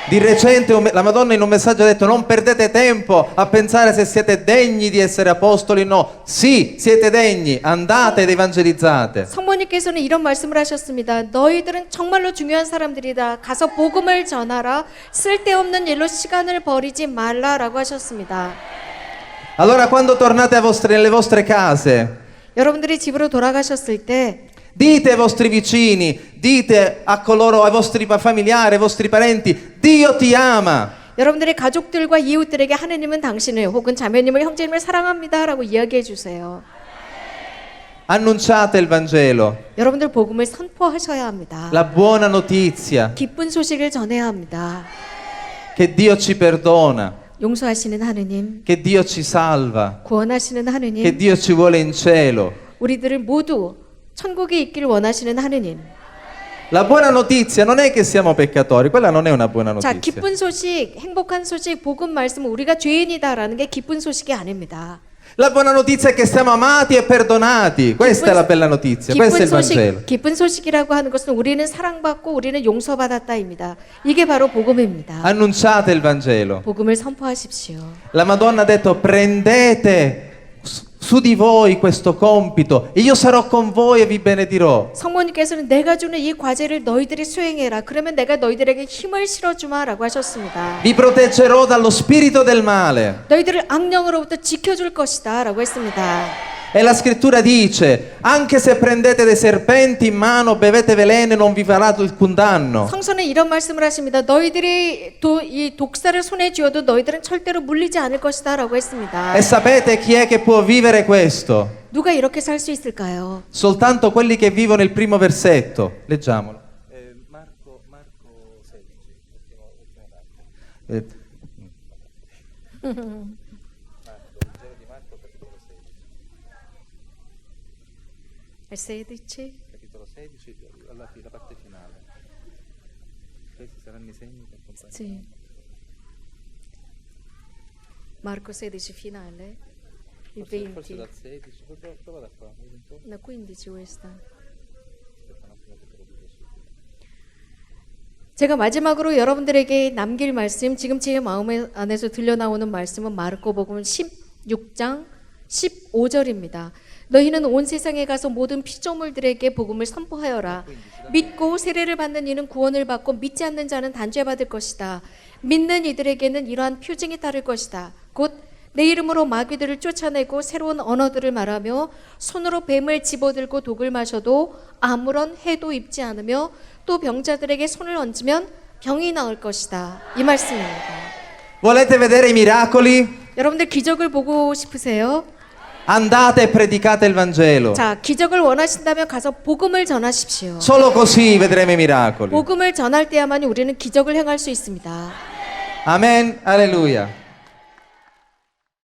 Di recente la Madonna in un messaggio ha detto non perdete tempo a pensare se siete degni di essere apostoli, no. Sì, siete degni, andate ed evangelizzate. 성모님께서는 이런 말씀을 하셨습니다. 너희들은 정말로 중요한 사람들이다. 가서 복음을 전하라. 쓸데없는 일로 시간을 버리지 말라라고 하셨습니다. Allora quando tornate nelle vostre case, 여러분들이 집으로 돌아가셨을 때 dite ai vostri vicini, dite a coloro, ai vostri familiari, ai vostri parenti, Dio ti ama. 여러분들의 가족들과 이웃들에게 하느님은 당신을 혹은 자매님을 형제님을 사랑합니다라고 이야기해 주세요. Annunciate il Vangelo, 여러분들 복음을 선포하셔야 합니다. la buona notizia 기쁜 소식을 전해야 합니다. che Dio ci perdona, 용서하시는 하느님, che Dio ci salva, 구원하시는 che 하느님, Dio ci vuole in cielo. 우리들을 모두 천국에 있기를 원하시는 하느님. La buona notizia non è che siamo peccatori, quella non è una buona 자, notizia. 기쁜 소식, 행복한 소식, 복음 말씀은 우리가 죄인이다라는 게 기쁜 소식이 아닙니다. La buona notizia è che siamo amati e perdonati. Questa è la bella notizia, questo è il Vangelo. 기쁜 소식이라고 하는 것은 우리는 사랑받고 우리는 용서받았다입니다. 이게 바로 복음입니다. Annunciate il Vangelo. 복음을 선포하십시오. La Madonna ha detto prendete su di voi questo compito e io sarò con voi e vi benedirò. 성모님께서는 내가 주는 이 과제를 너희들이 수행해라. 그러면 내가 너희들에게 힘을 실어주마라고 하셨습니다. Vi proteggerò dallo spirito del male. 너희들을 악령으로부터 지켜줄 것이다라고 했습니다. E la scrittura dice, anche se prendete dei serpenti in mano, bevete veleno, non vi farà alcun danno. 성서는 이런 말씀을 하십니다. 너희들이 이 독사를 손에 쥐어도 너희들은 절대로 물리지 않을 것이다라고 했습니다. E sapete chi è che può vivere questo? 누가 이렇게 살 수 있을까요? Soltanto quelli che vivono il primo versetto. Leggiamolo. Marco 16. Al 16. Capitolo 16, la parte finale. Questi saranno i segni che accompagnano. Sì. Marco 16 finale. Il Forse 20. dal 16, prova da qua. La 15 questa. 제가 마지막으로 여러분들에게 남길 말씀, 지금 제 마음 안에서 들려나오는 말씀은 마르코복음 16장 15절입니다. 너희는 온 세상에 가서 모든 피조물들에게 복음을 선포하여라. 믿고 세례를 받는 이는 구원을 받고 믿지 않는 자는 단죄받을 것이다. 믿는 이들에게는 이러한 표징이 따를 것이다. 곧 내 이름으로 마귀들을 쫓아내고 새로운 언어들을 말하며 손으로 뱀을 집어들고 독을 마셔도 아무런 해도 입지 않으며 또 병자들에게 손을 얹으면 병이 나을 것이다. 이 말씀입니다. Volete vedere i miracoli? 여러분들 기적을 보고 싶으세요? Andate e predicate il Vangelo. 자, 기적을 원하신다면 가서 복음을 전하십시오. Solo così vedremo i miracoli. 복음을 전할 때야만이 우리는 기적을 행할 수 있습니다. Amen, alleluia.